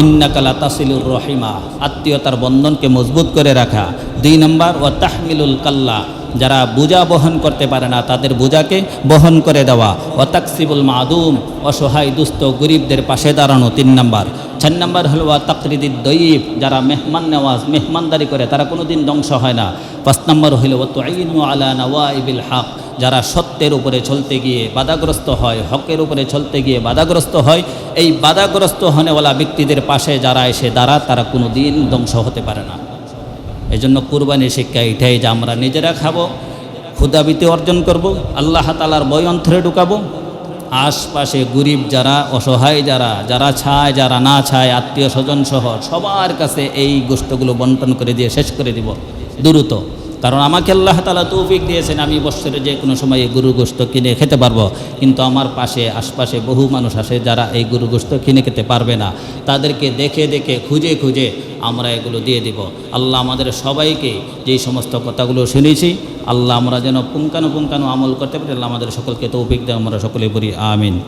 ইন্নাকা লা তাসিলুর রহিমা, আত্মীয়তার বন্ধনকে মজবুত করে রাখা। 2 নাম্বার ওয়া তাহমিলুল কাল্লা, যারা বোঝা বহন করতে পারে না তাদের বোঝাকে বহন করে দেওয়া। ওয়া তাকসিবুল মাদুম, অসহায় দুস্থ গরিবদের পাশে দাঁড়ানো 3 নাম্বার। 4 নাম্বার হলো ওয়া তাকরিদিদ দয়ীফ, যারা মেহমান নেওয়াজ মেহমানদারি করে তারা কোনোদিন ধ্বংস হয় না। 5 নাম্বার হইল ওয়া তুঈনু আলা নওয়াইবিল হক, যারা সত্যের উপরে চলতে গিয়ে বাধাগ্রস্ত হয়, হকের উপরে চলতে গিয়ে বাধাগ্রস্ত হয়, এই বাধাগ্রস্ত হনেওয়ালা ব্যক্তিদের পাশে যারা এসে দাঁড়া তারা কোনো দিন ধ্বংস হতে পারে না। এই জন্য কুরবানির শিক্ষা এটাই যে আমরা নিজেরা খাবো, ক্ষুধাবৃত্তি অর্জন করব, আল্লাহ তাআলার ভয় অন্তরে ঢুকাবো, আশপাশে গরিব যারা, অসহায় যারা, যারা ছায় যারা না ছায়, আত্মীয় স্বজন সহ সবার কাছে এই গোষ্ঠগুলো বন্টন করে দিয়ে শেষ করে দিব দ্রুত। কারণ আমাকে আল্লাহ তাআলা তৌফিক দিয়েছেন, আমি বছরে যে কোনো সময় এই গরুর গোশত কিনে খেতে পারবো, কিন্তু আমার পাশে আশপাশে বহু মানুষ আসে যারা এই গরুর গোশত কিনে খেতে পারবে না, তাদেরকে দেখে দেখে খুঁজে খুঁজে আমরা এগুলো দিয়ে দিব। আল্লাহ আমাদের সবাইকে যেই সমস্ত কথাগুলো শুনেছি আল্লাহ আমরা যেন পুঙ্খানুপুঙ্খানু আমল করতে পারি, আল্লাহ আমাদের সকলকে তৌফিক দেয়, আমরা সকলে বলি আমিন।